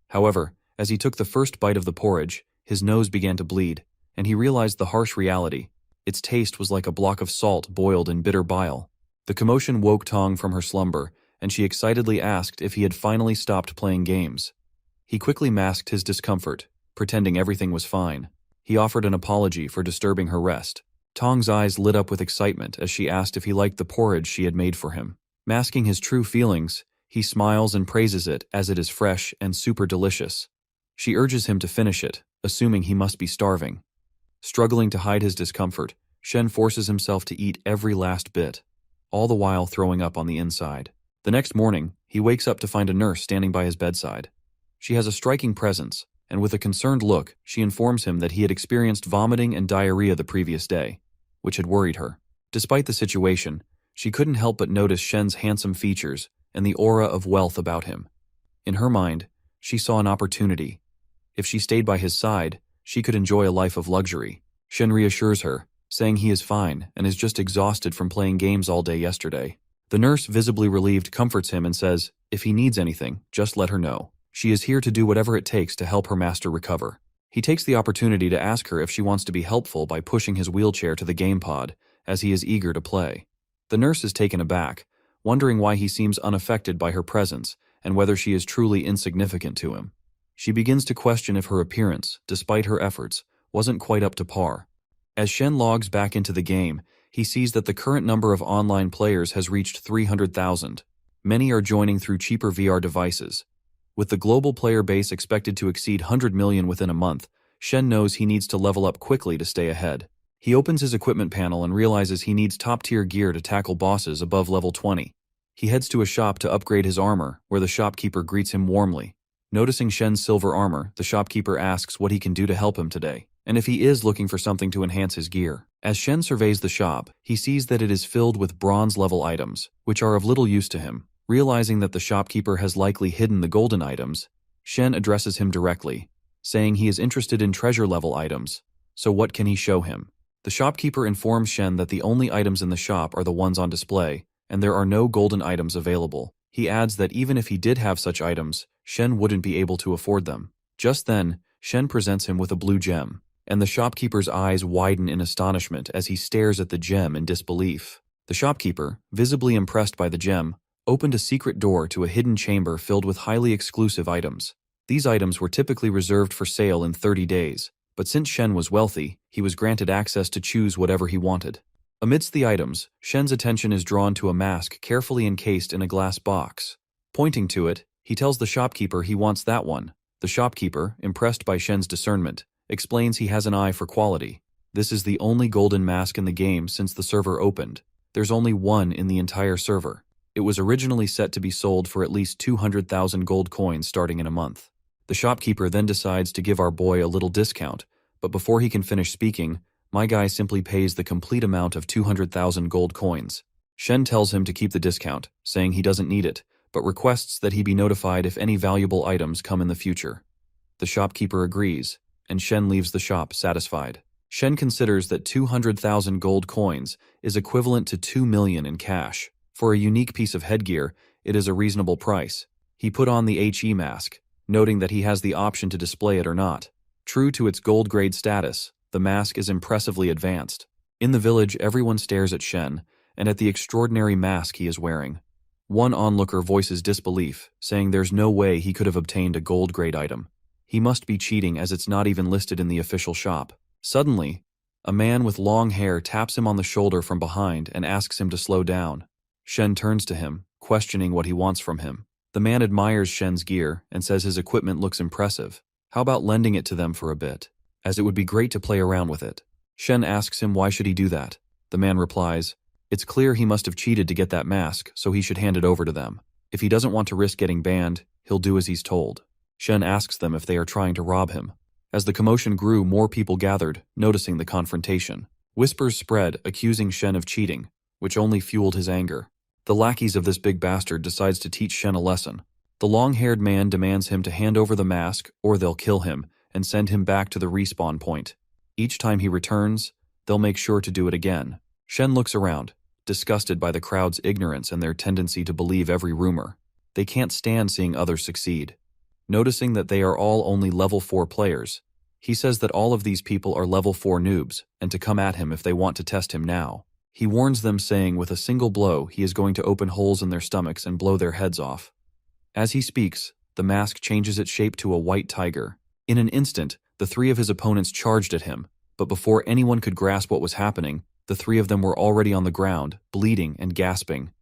However, as he took the first bite of the porridge, his nose began to bleed, and he realized the harsh reality. Its taste was like a block of salt boiled in bitter bile. The commotion woke Tong from her slumber, and she excitedly asked if he had finally stopped playing games. He quickly masked his discomfort, pretending everything was fine. He offered an apology for disturbing her rest. Tong's eyes lit up with excitement as she asked if he liked the porridge she had made for him. Masking his true feelings, he smiles and praises it as it is fresh and super delicious. She urges him to finish it, assuming he must be starving. Struggling to hide his discomfort, Shen forces himself to eat every last bit, all the while throwing up on the inside. The next morning, he wakes up to find a nurse standing by his bedside. She has a striking presence, and with a concerned look, she informs him that he had experienced vomiting and diarrhea the previous day, which had worried her. Despite the situation, she couldn't help but notice Shen's handsome features and the aura of wealth about him. In her mind, she saw an opportunity. If she stayed by his side, she could enjoy a life of luxury. Shen reassures her, saying he is fine and is just exhausted from playing games all day yesterday. The nurse, visibly relieved, comforts him and says, if he needs anything, just let her know. She is here to do whatever it takes to help her master recover. He takes the opportunity to ask her if she wants to be helpful by pushing his wheelchair to the game pod, as he is eager to play. The nurse is taken aback, wondering why he seems unaffected by her presence and whether she is truly insignificant to him. She begins to question if her appearance, despite her efforts, wasn't quite up to par. As Shen logs back into the game, he sees that the current number of online players has reached 300,000. Many are joining through cheaper VR devices. With the global player base expected to exceed 100 million within a month, Shen knows he needs to level up quickly to stay ahead. He opens his equipment panel and realizes he needs top-tier gear to tackle bosses above level 20. He heads to a shop to upgrade his armor, where the shopkeeper greets him warmly. Noticing Shen's silver armor, the shopkeeper asks what he can do to help him today, and if he is looking for something to enhance his gear. As Shen surveys the shop, he sees that it is filled with bronze-level items, which are of little use to him. Realizing that the shopkeeper has likely hidden the golden items, Shen addresses him directly, saying he is interested in treasure-level items, so what can he show him? The shopkeeper informs Shen that the only items in the shop are the ones on display, and there are no golden items available. He adds that even if he did have such items, Shen wouldn't be able to afford them. Just then, Shen presents him with a blue gem, and the shopkeeper's eyes widen in astonishment as he stares at the gem in disbelief. The shopkeeper, visibly impressed by the gem, opened a secret door to a hidden chamber filled with highly exclusive items. These items were typically reserved for sale in 30 days, but since Shen was wealthy, he was granted access to choose whatever he wanted. Amidst the items, Shen's attention is drawn to a mask carefully encased in a glass box. Pointing to it, he tells the shopkeeper he wants that one. The shopkeeper, impressed by Shen's discernment, explains he has an eye for quality. This is the only golden mask in the game since the server opened. There's only one in the entire server. It was originally set to be sold for at least 200,000 gold coins starting in a month. The shopkeeper then decides to give our boy a little discount, but before he can finish speaking, my guy simply pays the complete amount of 200,000 gold coins. Shen tells him to keep the discount, saying he doesn't need it, but requests that he be notified if any valuable items come in the future. The shopkeeper agrees, and Shen leaves the shop satisfied. Shen considers that 200,000 gold coins is equivalent to 2 million in cash. For a unique piece of headgear, it is a reasonable price. He put on the HE mask, noting that he has the option to display it or not. True to its gold grade status, the mask is impressively advanced. In the village, everyone stares at Shen, and at the extraordinary mask he is wearing. One onlooker voices disbelief, saying there's no way he could have obtained a gold grade item. He must be cheating as it's not even listed in the official shop. Suddenly, a man with long hair taps him on the shoulder from behind and asks him to slow down. Shen turns to him, questioning what he wants from him. The man admires Shen's gear and says his equipment looks impressive. How about lending it to them for a bit, as it would be great to play around with it. Shen asks him why should he do that. The man replies, it's clear he must have cheated to get that mask, so he should hand it over to them. If he doesn't want to risk getting banned, he'll do as he's told. Shen asks them if they are trying to rob him. As the commotion grew, more people gathered, noticing the confrontation. Whispers spread, accusing Shen of cheating, which only fueled his anger. The lackeys of this big bastard decides to teach Shen a lesson. The long-haired man demands him to hand over the mask or they'll kill him and send him back to the respawn point. Each time he returns, they'll make sure to do it again. Shen looks around, disgusted by the crowd's ignorance and their tendency to believe every rumor. They can't stand seeing others succeed. Noticing that they are all only level 4 players, he says that all of these people are level 4 noobs and to come at him if they want to test him now. He warns them, saying with a single blow he is going to open holes in their stomachs and blow their heads off. As he speaks, the mask changes its shape to a white tiger. In an instant, the 3 of his opponents charged at him, but before anyone could grasp what was happening, the 3 of them were already on the ground, bleeding and gasping.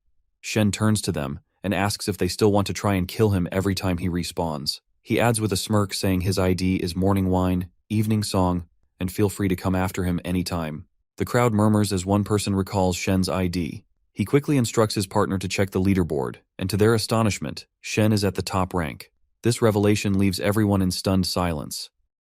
Shen turns to them and asks if they still want to try and kill him every time he respawns. He adds with a smirk, saying his ID is morning wine, evening song, and feel free to come after him anytime. The crowd murmurs as one person recalls Shen's ID. He quickly instructs his partner to check the leaderboard, and to their astonishment, Shen is at the top rank. This revelation leaves everyone in stunned silence.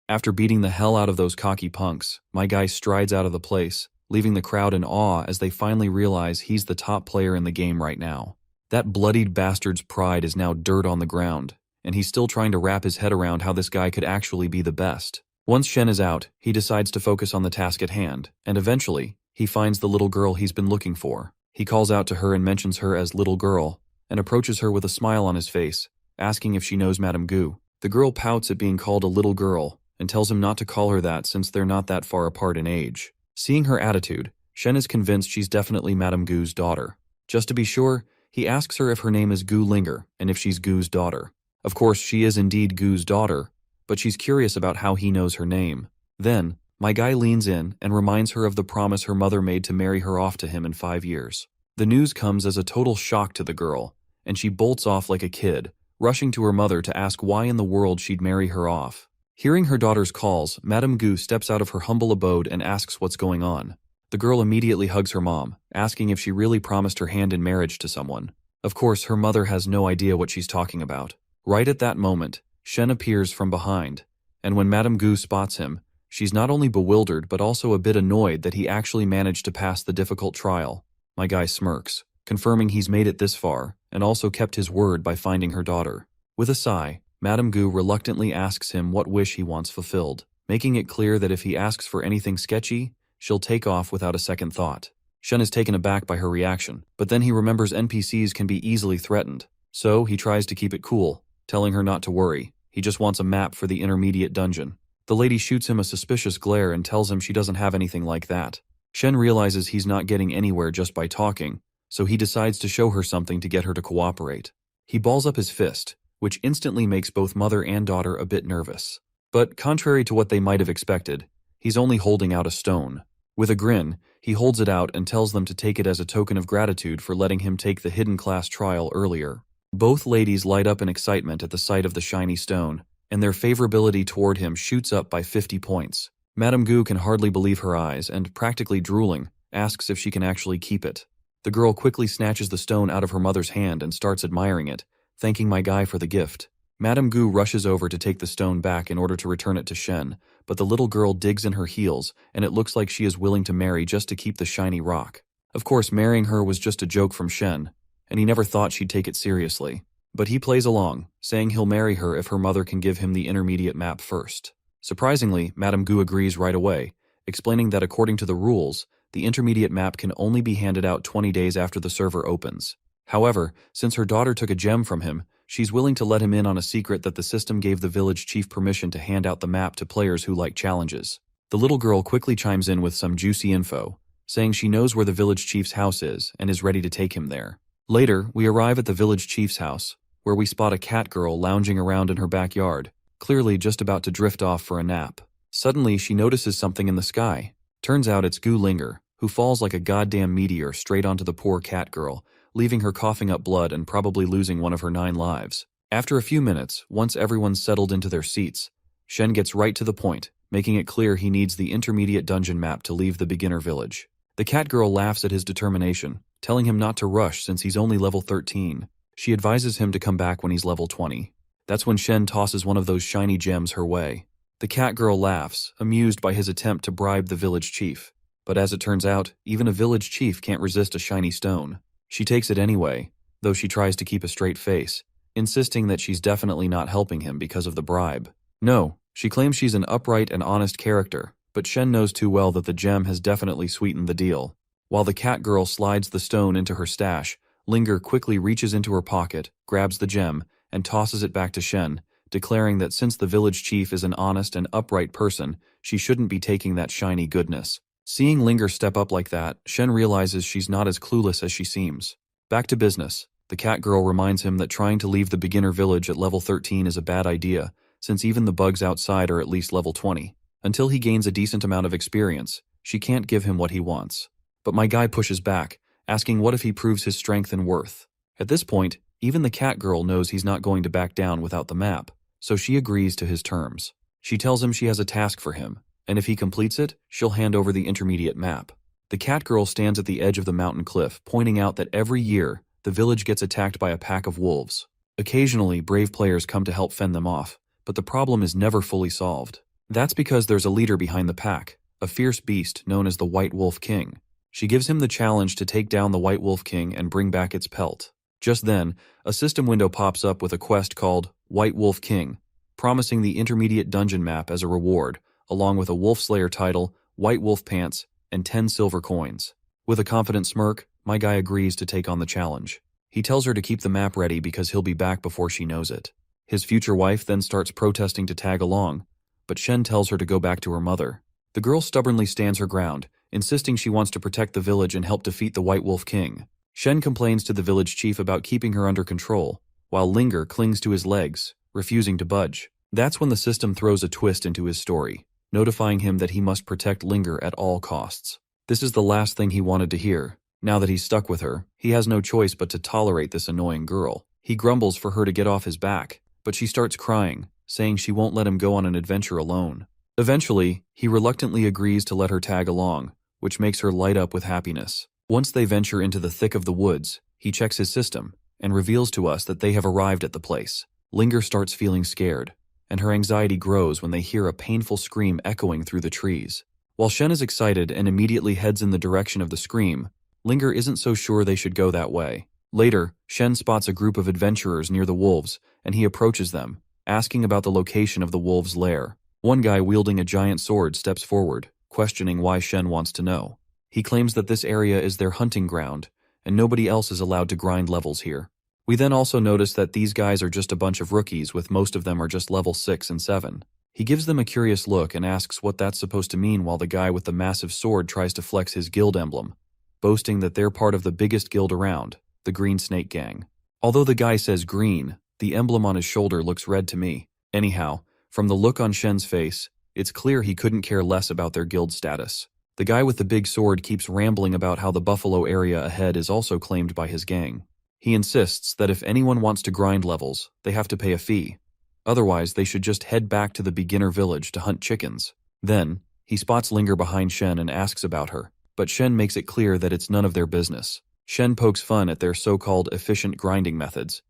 After beating the hell out of those cocky punks, my guy strides out of the place, leaving the crowd in awe as they finally realize he's the top player in the game right now. That bloodied bastard's pride is now dirt on the ground, and he's still trying to wrap his head around how this guy could actually be the best. Once Shen is out, he decides to focus on the task at hand, and eventually, he finds the little girl he's been looking for. He calls out to her and mentions her as little girl, and approaches her with a smile on his face, asking if she knows Madame Gu. The girl pouts at being called a little girl, and tells him not to call her that since they're not that far apart in age. Seeing her attitude, Shen is convinced she's definitely Madame Gu's daughter. Just to be sure, he asks her if her name is Gu Linger, and if she's Gu's daughter. Of course, she is indeed Gu's daughter, but she's curious about how he knows her name. Then, my guy leans in and reminds her of the promise her mother made to marry her off to him in 5 years. The news comes as a total shock to the girl, and she bolts off like a kid, rushing to her mother to ask why in the world she'd marry her off. Hearing her daughter's calls, Madame Gu steps out of her humble abode and asks what's going on. The girl immediately hugs her mom, asking if she really promised her hand in marriage to someone. Of course, her mother has no idea what she's talking about. Right at that moment, Shen appears from behind, and when Madame Gu spots him, she's not only bewildered but also a bit annoyed that he actually managed to pass the difficult trial. My guy smirks, confirming he's made it this far, and also kept his word by finding her daughter. With a sigh, Madame Gu reluctantly asks him what wish he wants fulfilled, making it clear that if he asks for anything sketchy, she'll take off without a second thought. Shen is taken aback by her reaction, but then he remembers NPCs can be easily threatened, so he tries to keep it cool, telling her not to worry. He just wants a map for the intermediate dungeon. The lady shoots him a suspicious glare and tells him she doesn't have anything like that. Shen realizes he's not getting anywhere just by talking, so he decides to show her something to get her to cooperate. He balls up his fist, which instantly makes both mother and daughter a bit nervous. But contrary to what they might have expected, he's only holding out a stone. With a grin, he holds it out and tells them to take it as a token of gratitude for letting him take the hidden class trial earlier. Both ladies light up in excitement at the sight of the shiny stone, and their favorability toward him shoots up by 50 points. Madame Gu can hardly believe her eyes and, practically drooling, asks if she can actually keep it. The girl quickly snatches the stone out of her mother's hand and starts admiring it, thanking my guy for the gift. Madame Gu rushes over to take the stone back in order to return it to Shen, but the little girl digs in her heels, and it looks like she is willing to marry just to keep the shiny rock. Of course, marrying her was just a joke from Shen, and he never thought she'd take it seriously. But he plays along, saying he'll marry her if her mother can give him the intermediate map first. Surprisingly, Madame Gu agrees right away, explaining that according to the rules, the intermediate map can only be handed out 20 days after the server opens. However, since her daughter took a gem from him, she's willing to let him in on a secret that the system gave the village chief permission to hand out the map to players who like challenges. The little girl quickly chimes in with some juicy info, saying she knows where the village chief's house is and is ready to take him there. Later, we arrive at the village chief's house, where we spot a cat girl lounging around in her backyard, clearly just about to drift off for a nap. Suddenly, she notices something in the sky. Turns out it's Linger, who falls like a goddamn meteor straight onto the poor cat girl, leaving her coughing up blood and probably losing one of her 9 lives. After a few minutes, once everyone's settled into their seats, Shen gets right to the point, making it clear he needs the intermediate dungeon map to leave the beginner village. The cat girl laughs at his determination, telling him not to rush since he's only level 13. She advises him to come back when he's level 20. That's when Shen tosses one of those shiny gems her way. The cat girl laughs, amused by his attempt to bribe the village chief. But as it turns out, even a village chief can't resist a shiny stone. She takes it anyway, though she tries to keep a straight face, insisting that she's definitely not helping him because of the bribe. No, she claims she's an upright and honest character, but Shen knows too well that the gem has definitely sweetened the deal. While the cat girl slides the stone into her stash, Linger quickly reaches into her pocket, grabs the gem, and tosses it back to Shen, declaring that since the village chief is an honest and upright person, she shouldn't be taking that shiny goodness. Seeing Linger step up like that, Shen realizes she's not as clueless as she seems. Back to business, the cat girl reminds him that trying to leave the beginner village at level 13 is a bad idea, since even the bugs outside are at least level 20. Until he gains a decent amount of experience, she can't give him what he wants. But my guy pushes back, asking what if he proves his strength and worth. At this point, even the cat girl knows he's not going to back down without the map, so she agrees to his terms. She tells him she has a task for him, and if he completes it, she'll hand over the intermediate map. The cat girl stands at the edge of the mountain cliff, pointing out that every year, the village gets attacked by a pack of wolves. Occasionally, brave players come to help fend them off, but the problem is never fully solved. That's because there's a leader behind the pack, a fierce beast known as the White Wolf King. She gives him the challenge to take down the White Wolf King and bring back its pelt. Just then, a system window pops up with a quest called White Wolf King, promising the intermediate dungeon map as a reward, along with a Wolf Slayer title, White Wolf Pants, and 10 silver coins. With a confident smirk, my guy agrees to take on the challenge. He tells her to keep the map ready because he'll be back before she knows it. His future wife then starts protesting to tag along, but Shen tells her to go back to her mother. The girl stubbornly stands her ground, insisting she wants to protect the village and help defeat the White Wolf King. Shen complains to the village chief about keeping her under control, while Linger clings to his legs, refusing to budge. That's when the system throws a twist into his story, notifying him that he must protect Linger at all costs. This is the last thing he wanted to hear. Now that he's stuck with her, he has no choice but to tolerate this annoying girl. He grumbles for her to get off his back, but she starts crying, saying she won't let him go on an adventure alone. Eventually, he reluctantly agrees to let her tag along, which makes her light up with happiness. Once they venture into the thick of the woods, he checks his system and reveals to us that they have arrived at the place. Linger starts feeling scared, and her anxiety grows when they hear a painful scream echoing through the trees. While Shen is excited and immediately heads in the direction of the scream, Linger isn't so sure they should go that way. Later, Shen spots a group of adventurers near the wolves, and he approaches them, asking about the location of the wolves' lair. One guy wielding a giant sword steps forward, questioning why Shen wants to know. He claims that this area is their hunting ground, and nobody else is allowed to grind levels here. We then also notice that these guys are just a bunch of rookies, with most of them are just level 6 and 7. He gives them a curious look and asks what that's supposed to mean while the guy with the massive sword tries to flex his guild emblem, boasting that they're part of the biggest guild around, the Green Snake Gang. Although the guy says green, the emblem on his shoulder looks red to me. Anyhow, from the look on Shen's face, it's clear he couldn't care less about their guild status. The guy with the big sword keeps rambling about how the Buffalo area ahead is also claimed by his gang. He insists that if anyone wants to grind levels, they have to pay a fee. Otherwise, they should just head back to the beginner village to hunt chickens. Then, he spots Linger behind Shen and asks about her, but Shen makes it clear that it's none of their business. Shen pokes fun at their so-called efficient grinding methods,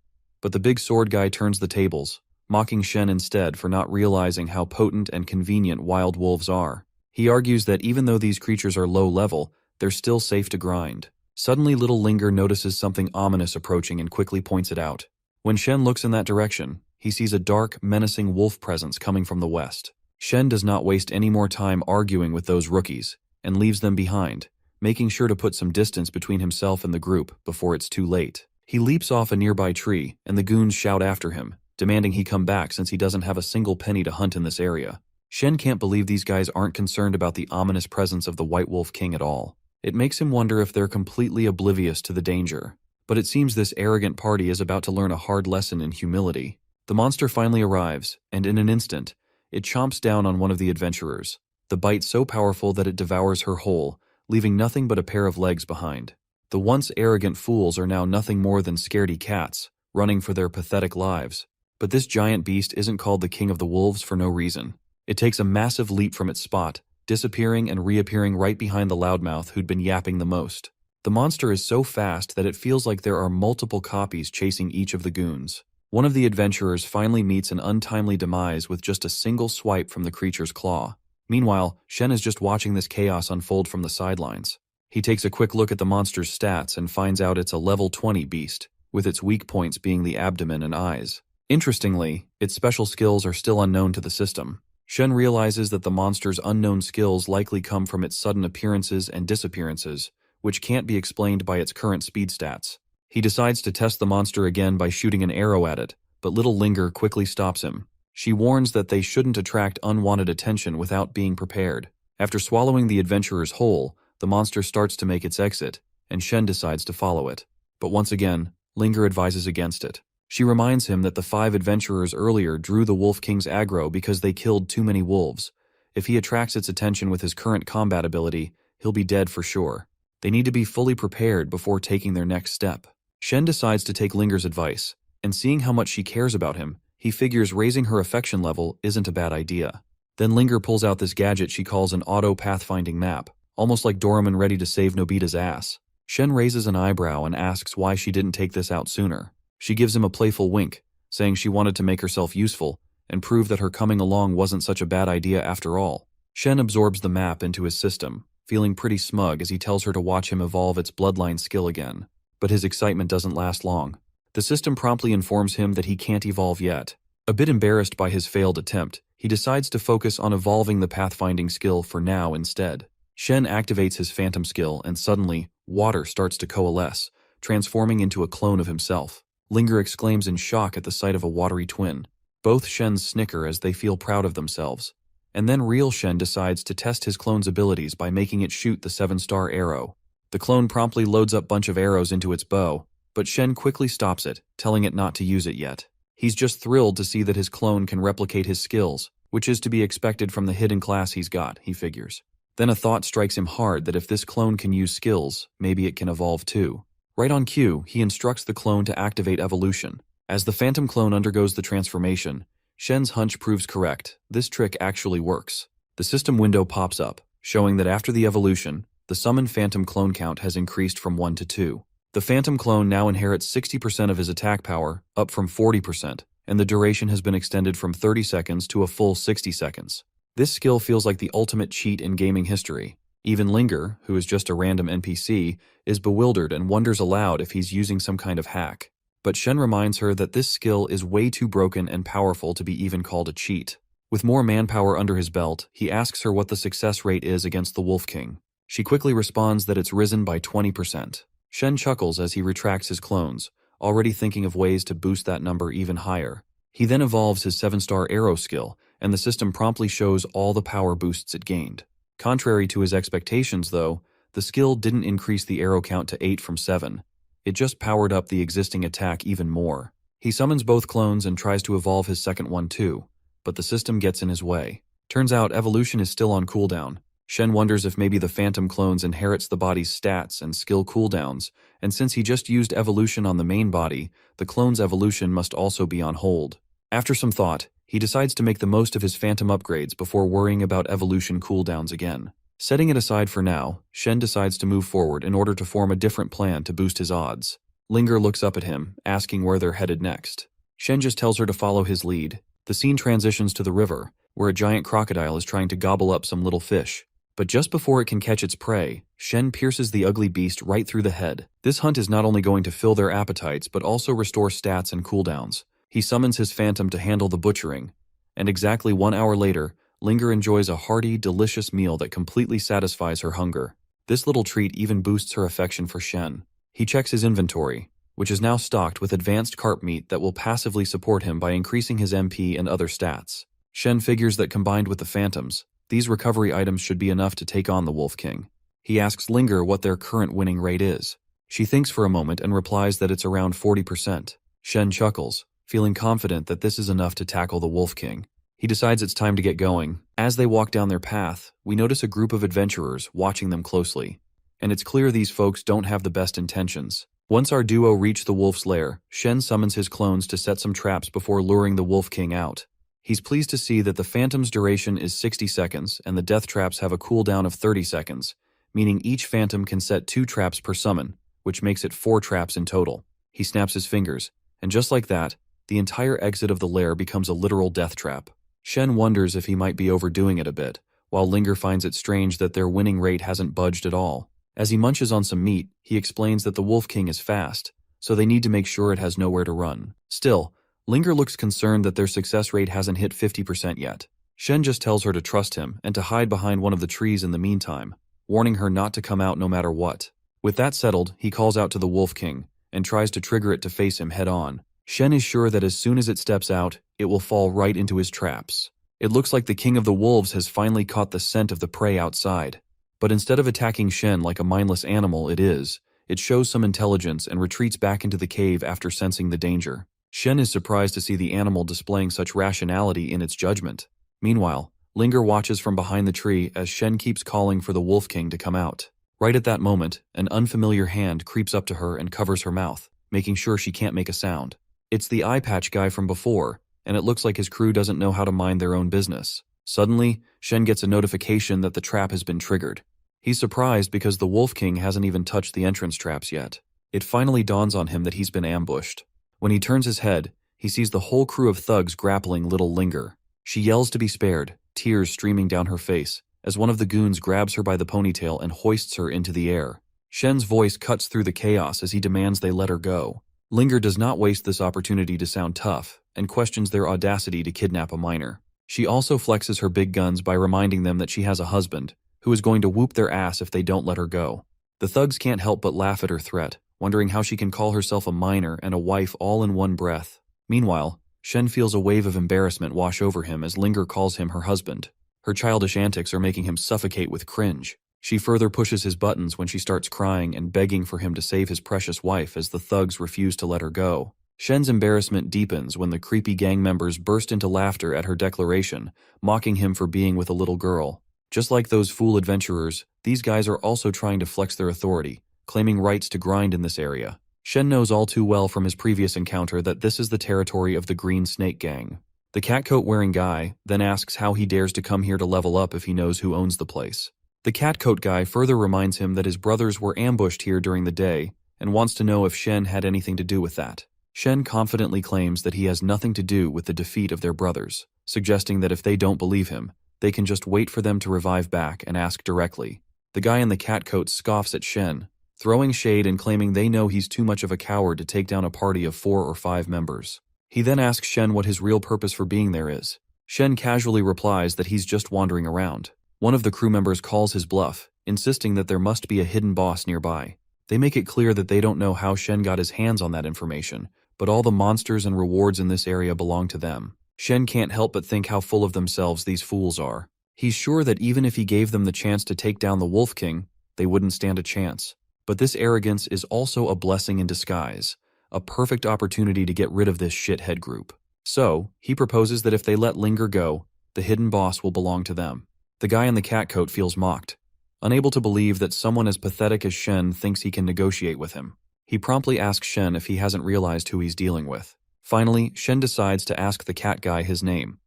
but the big sword guy turns the tables, mocking Shen instead for not realizing how potent and convenient wild wolves are. He argues that even though these creatures are low level, they're still safe to grind. Suddenly, little Linger notices something ominous approaching and quickly points it out. When Shen looks in that direction, he sees a dark, menacing wolf presence coming from the west. Shen does not waste any more time arguing with those rookies, and leaves them behind, making sure to put some distance between himself and the group before it's too late. He leaps off a nearby tree, and the goons shout after him, demanding he come back since he doesn't have a single penny to hunt in this area. Shen can't believe these guys aren't concerned about the ominous presence of the White Wolf King at all. It makes him wonder if they're completely oblivious to the danger. But it seems this arrogant party is about to learn a hard lesson in humility. The monster finally arrives, and in an instant, it chomps down on one of the adventurers, the bite so powerful that it devours her whole, leaving nothing but a pair of legs behind. The once arrogant fools are now nothing more than scaredy cats, running for their pathetic lives. But this giant beast isn't called the King of the Wolves for no reason. It takes a massive leap from its spot, disappearing and reappearing right behind the loudmouth who'd been yapping the most. The monster is so fast that it feels like there are multiple copies chasing each of the goons. One of the adventurers finally meets an untimely demise with just a single swipe from the creature's claw. Meanwhile, Shen is just watching this chaos unfold from the sidelines. He takes a quick look at the monster's stats and finds out it's a level 20 beast, with its weak points being the abdomen and eyes. Interestingly, its special skills are still unknown to the system. Shen realizes that the monster's unknown skills likely come from its sudden appearances and disappearances, which can't be explained by its current speed stats. He decides to test the monster again by shooting an arrow at it, but little Linger quickly stops him. She warns that they shouldn't attract unwanted attention without being prepared. After swallowing the adventurers whole, the monster starts to make its exit, and Shen decides to follow it. But once again, Linger advises against it. She reminds him that the 5 adventurers earlier drew the Wolf King's aggro because they killed too many wolves. If he attracts its attention with his current combat ability, he'll be dead for sure. They need to be fully prepared before taking their next step. Shen decides to take Linger's advice, and seeing how much she cares about him, he figures raising her affection level isn't a bad idea. Then Linger pulls out this gadget she calls an auto-pathfinding map, almost like Doraemon ready to save Nobita's ass. Shen raises an eyebrow and asks why she didn't take this out sooner. She gives him a playful wink, saying she wanted to make herself useful and prove that her coming along wasn't such a bad idea after all. Shen absorbs the map into his system, feeling pretty smug as he tells her to watch him evolve its bloodline skill again. But his excitement doesn't last long. The system promptly informs him that he can't evolve yet. A bit embarrassed by his failed attempt, he decides to focus on evolving the pathfinding skill for now instead. Shen activates his phantom skill and suddenly, water starts to coalesce, transforming into a clone of himself. Linger exclaims in shock at the sight of a watery twin. Both Shens snicker as they feel proud of themselves. And then real Shen decides to test his clone's abilities by making it shoot the 7-star arrow. The clone promptly loads up a bunch of arrows into its bow, but Shen quickly stops it, telling it not to use it yet. He's just thrilled to see that his clone can replicate his skills, which is to be expected from the hidden class he's got, he figures. Then a thought strikes him hard that if this clone can use skills, maybe it can evolve too. Right on cue, he instructs the clone to activate evolution. As the phantom clone undergoes the transformation, Shen's hunch proves correct. This trick actually works. The system window pops up, showing that after the evolution, the summoned phantom clone count has increased from 1 to 2. The phantom clone now inherits 60% of his attack power, up from 40%, and the duration has been extended from 30 seconds to a full 60 seconds. This skill feels like the ultimate cheat in gaming history. Even Linger, who is just a random NPC, is bewildered and wonders aloud if he's using some kind of hack. But Shen reminds her that this skill is way too broken and powerful to be even called a cheat. With more manpower under his belt, he asks her what the success rate is against the Wolf King. She quickly responds that it's risen by 20%. Shen chuckles as he retracts his clones, already thinking of ways to boost that number even higher. He then evolves his 7-star arrow skill, and the system promptly shows all the power boosts it gained. Contrary to his expectations, though, the skill didn't increase the arrow count to 8 from 7. It just powered up the existing attack even more. He summons both clones and tries to evolve his second one too, but the system gets in his way. Turns out evolution is still on cooldown. Shen wonders if maybe the phantom clones inherits the body's stats and skill cooldowns, and since he just used evolution on the main body, the clone's evolution must also be on hold. After some thought, he decides to make the most of his phantom upgrades before worrying about evolution cooldowns again. Setting it aside for now, Shen decides to move forward in order to form a different plan to boost his odds. Linger looks up at him, asking where they're headed next. Shen just tells her to follow his lead. The scene transitions to the river, where a giant crocodile is trying to gobble up some little fish. But just before it can catch its prey, Shen pierces the ugly beast right through the head. This hunt is not only going to fill their appetites but also restore stats and cooldowns. He summons his phantom to handle the butchering, and exactly 1 hour later, Linger enjoys a hearty, delicious meal that completely satisfies her hunger. This little treat even boosts her affection for Shen. He checks his inventory, which is now stocked with advanced carp meat that will passively support him by increasing his MP and other stats. Shen figures that combined with the phantoms, these recovery items should be enough to take on the Wolf King. He asks Linger what their current winning rate is. She thinks for a moment and replies that it's around 40%. Shen chuckles, feeling confident that this is enough to tackle the Wolf King. He decides it's time to get going. As they walk down their path, we notice a group of adventurers watching them closely. And it's clear these folks don't have the best intentions. Once our duo reach the wolf's lair, Shen summons his clones to set some traps before luring the Wolf King out. He's pleased to see that the phantom's duration is 60 seconds and the death traps have a cooldown of 30 seconds, meaning each phantom can set 2 traps per summon, which makes it 4 traps in total. He snaps his fingers, and just like that, the entire exit of the lair becomes a literal death trap. Shen wonders if he might be overdoing it a bit, while Linger finds it strange that their winning rate hasn't budged at all. As he munches on some meat, he explains that the Wolf King is fast, so they need to make sure it has nowhere to run. Still, Linger looks concerned that their success rate hasn't hit 50% yet. Shen just tells her to trust him and to hide behind one of the trees in the meantime, warning her not to come out no matter what. With that settled, he calls out to the Wolf King and tries to trigger it to face him head-on. Shen is sure that as soon as it steps out, it will fall right into his traps. It looks like the King of the Wolves has finally caught the scent of the prey outside. But instead of attacking Shen like a mindless animal it shows some intelligence and retreats back into the cave after sensing the danger. Shen is surprised to see the animal displaying such rationality in its judgment. Meanwhile, Linger watches from behind the tree as Shen keeps calling for the Wolf King to come out. Right at that moment, an unfamiliar hand creeps up to her and covers her mouth, making sure she can't make a sound. It's the eye patch guy from before, and it looks like his crew doesn't know how to mind their own business. Suddenly, Shen gets a notification that the trap has been triggered. He's surprised because the Wolf King hasn't even touched the entrance traps yet. It finally dawns on him that he's been ambushed. When he turns his head, he sees the whole crew of thugs grappling little Linger. She yells to be spared, tears streaming down her face, as one of the goons grabs her by the ponytail and hoists her into the air. Shen's voice cuts through the chaos as he demands they let her go. Linger does not waste this opportunity to sound tough, and questions their audacity to kidnap a minor. She also flexes her big guns by reminding them that she has a husband, who is going to whoop their ass if they don't let her go. The thugs can't help but laugh at her threat, wondering how she can call herself a minor and a wife all in one breath. Meanwhile, Shen feels a wave of embarrassment wash over him as Linger calls him her husband. Her childish antics are making him suffocate with cringe. She further pushes his buttons when she starts crying and begging for him to save his precious wife as the thugs refuse to let her go. Shen's embarrassment deepens when the creepy gang members burst into laughter at her declaration, mocking him for being with a little girl. Just like those fool adventurers, these guys are also trying to flex their authority, claiming rights to grind in this area. Shen knows all too well from his previous encounter that this is the territory of the Green Snake Gang. The catcoat-wearing guy then asks how he dares to come here to level up if he knows who owns the place. The catcoat guy further reminds him that his brothers were ambushed here during the day and wants to know if Shen had anything to do with that. Shen confidently claims that he has nothing to do with the defeat of their brothers, suggesting that if they don't believe him, they can just wait for them to revive back and ask directly. The guy in the catcoat scoffs at Shen, throwing shade and claiming they know he's too much of a coward to take down a party of 4 or 5 members. He then asks Shen what his real purpose for being there is. Shen casually replies that he's just wandering around. One of the crew members calls his bluff, insisting that there must be a hidden boss nearby. They make it clear that they don't know how Shen got his hands on that information, but all the monsters and rewards in this area belong to them. Shen can't help but think how full of themselves these fools are. He's sure that even if he gave them the chance to take down the Wolf King, they wouldn't stand a chance. But this arrogance is also a blessing in disguise, a perfect opportunity to get rid of this shithead group. So, he proposes that if they let Linger go, the hidden boss will belong to them. The guy in the catcoat feels mocked, unable to believe that someone as pathetic as Shen thinks he can negotiate with him. He promptly asks Shen if he hasn't realized who he's dealing with. Finally, Shen decides to ask the cat guy his name.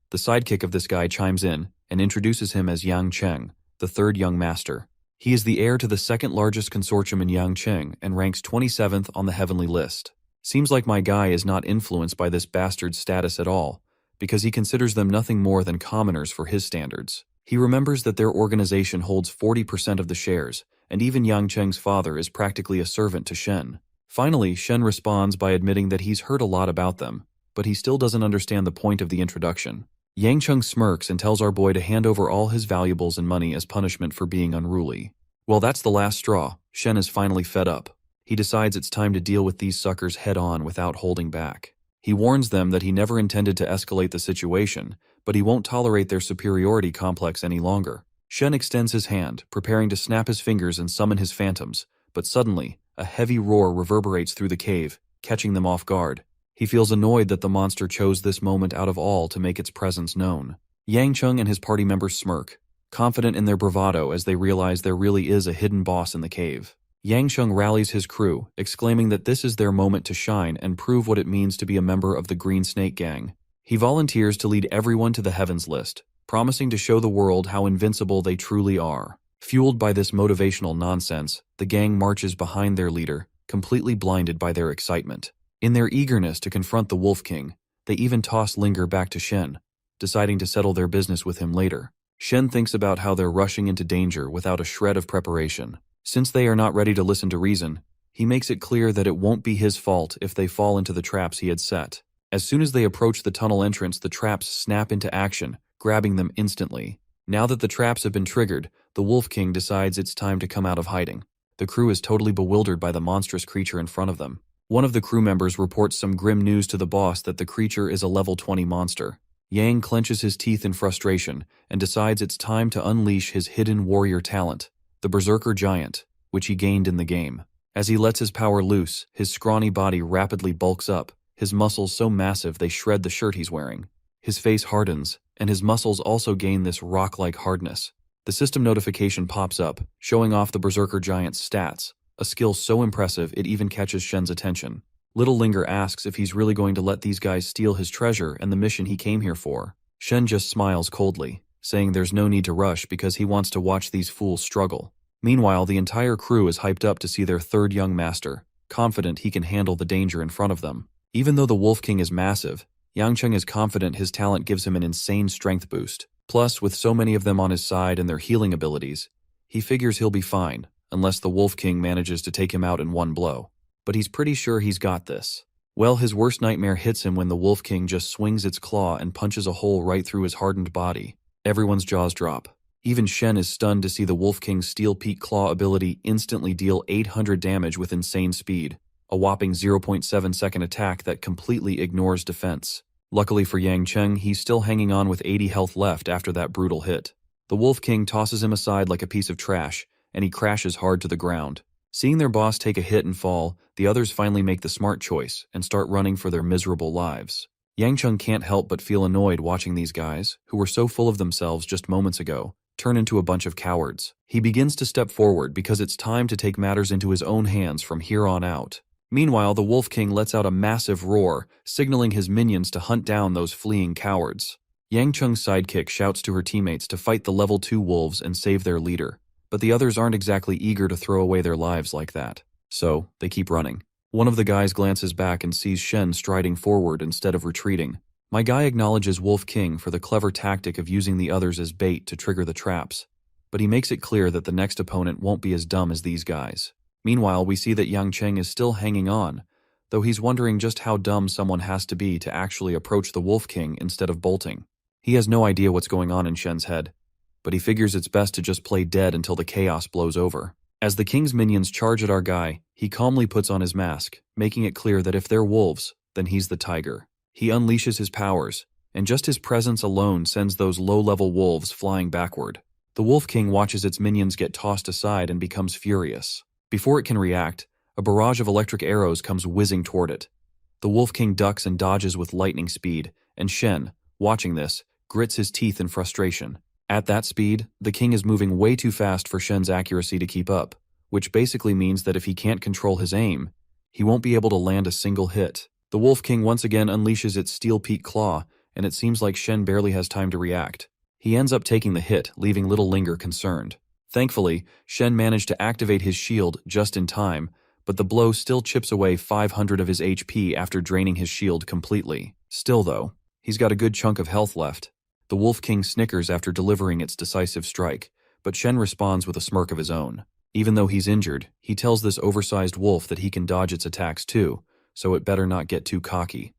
The sidekick of this guy chimes in and introduces him as Yang Cheng, the 3rd young master. He is the heir to the 2nd largest consortium in Yangcheng and ranks 27th on the heavenly list. Seems like my guy is not influenced by this bastard's status at all, because he considers them nothing more than commoners for his standards. He remembers that their organization holds 40% of the shares, and even Yang Cheng's father is practically a servant to Shen. Finally, Shen responds by admitting that he's heard a lot about them, but he still doesn't understand the point of the introduction. Yang Cheng smirks and tells our boy to hand over all his valuables and money as punishment for being unruly. Well, that's the last straw. Shen is finally fed up. He He decides it's time to deal with these suckers head-on without holding back. He warns them that he never intended to escalate the situation, but he won't tolerate their superiority complex any longer. Shen extends his hand, preparing to snap his fingers and summon his phantoms, but suddenly, a heavy roar reverberates through the cave, catching them off guard. He feels annoyed that the monster chose this moment out of all to make its presence known. Yang Cheng and his party members smirk, confident in their bravado as they realize there really is a hidden boss in the cave. Yang Cheng rallies his crew, exclaiming that this is their moment to shine and prove what it means to be a member of the Green Snake Gang. He volunteers to lead everyone to the Heavens List, promising to show the world how invincible they truly are. Fueled by this motivational nonsense, the gang marches behind their leader, completely blinded by their excitement. In their eagerness to confront the Wolf King, they even toss Linger back to Shen, deciding to settle their business with him later. Shen thinks about how they're rushing into danger without a shred of preparation. Since they are not ready to listen to reason, he makes it clear that it won't be his fault if they fall into the traps he had set. As soon as they approach the tunnel entrance, the traps snap into action, grabbing them instantly. Now that the traps have been triggered, the Wolf King decides it's time to come out of hiding. The crew is totally bewildered by the monstrous creature in front of them. One of the crew members reports some grim news to the boss that the creature is a level 20 monster. Yang clenches his teeth in frustration and decides it's time to unleash his hidden warrior talent, the Berserker Giant, which he gained in the game. As he lets his power loose, his scrawny body rapidly bulks up, his muscles so massive they shred the shirt he's wearing. His face hardens, and his muscles also gain this rock-like hardness. The system notification pops up, showing off the Berserker Giant's stats, a skill so impressive it even catches Shen's attention. Little Linger asks if he's really going to let these guys steal his treasure and the mission he came here for. Shen just smiles coldly, saying there's no need to rush because he wants to watch these fools struggle. Meanwhile, the entire crew is hyped up to see their third young master, confident he can handle the danger in front of them. Even though the Wolf King is massive, Yang Cheng is confident his talent gives him an insane strength boost. Plus, with so many of them on his side and their healing abilities, he figures he'll be fine, unless the Wolf King manages to take him out in one blow. But he's pretty sure he's got this. Well, his worst nightmare hits him when the Wolf King just swings its claw and punches a hole right through his hardened body. Everyone's jaws drop. Even Shen is stunned to see the Wolf King's Steel Peak Claw ability instantly deal 800 damage with insane speed, a whopping 0.7 second attack that completely ignores defense. Luckily for Yang Cheng, he's still hanging on with 80 health left after that brutal hit. The Wolf King tosses him aside like a piece of trash, and he crashes hard to the ground. Seeing their boss take a hit and fall, the others finally make the smart choice and start running for their miserable lives. Yang Cheng can't help but feel annoyed watching these guys, who were so full of themselves just moments ago, turn into a bunch of cowards. He begins to step forward because it's time to take matters into his own hands from here on out. Meanwhile, the Wolf King lets out a massive roar, signaling his minions to hunt down those fleeing cowards. Yang Cheng's sidekick shouts to her teammates to fight the level 2 wolves and save their leader, but the others aren't exactly eager to throw away their lives like that. So, they keep running. One of the guys glances back and sees Shen striding forward instead of retreating. My guy acknowledges Wolf King for the clever tactic of using the others as bait to trigger the traps, but he makes it clear that the next opponent won't be as dumb as these guys. Meanwhile, we see that Yang Cheng is still hanging on, though he's wondering just how dumb someone has to be to actually approach the Wolf King instead of bolting. He has no idea what's going on in Shen's head, but he figures it's best to just play dead until the chaos blows over. As the king's minions charge at our guy, he calmly puts on his mask, making it clear that if they're wolves, then he's the tiger. He unleashes his powers, and just his presence alone sends those low-level wolves flying backward. The Wolf King watches its minions get tossed aside and becomes furious. Before it can react, a barrage of electric arrows comes whizzing toward it. The Wolf King ducks and dodges with lightning speed, and Shen, watching this, grits his teeth in frustration. At that speed, the king is moving way too fast for Shen's accuracy to keep up, which basically means that if he can't control his aim, he won't be able to land a single hit. The Wolf King once again unleashes its Steel Peak Claw, and it seems like Shen barely has time to react. He ends up taking the hit, leaving little Linger concerned. Thankfully, Shen managed to activate his shield just in time, but the blow still chips away 500 of his HP after draining his shield completely. Still though, he's got a good chunk of health left. The Wolf King snickers after delivering its decisive strike, but Shen responds with a smirk of his own. Even though he's injured, he tells this oversized wolf that he can dodge its attacks too, so it better not get too cocky.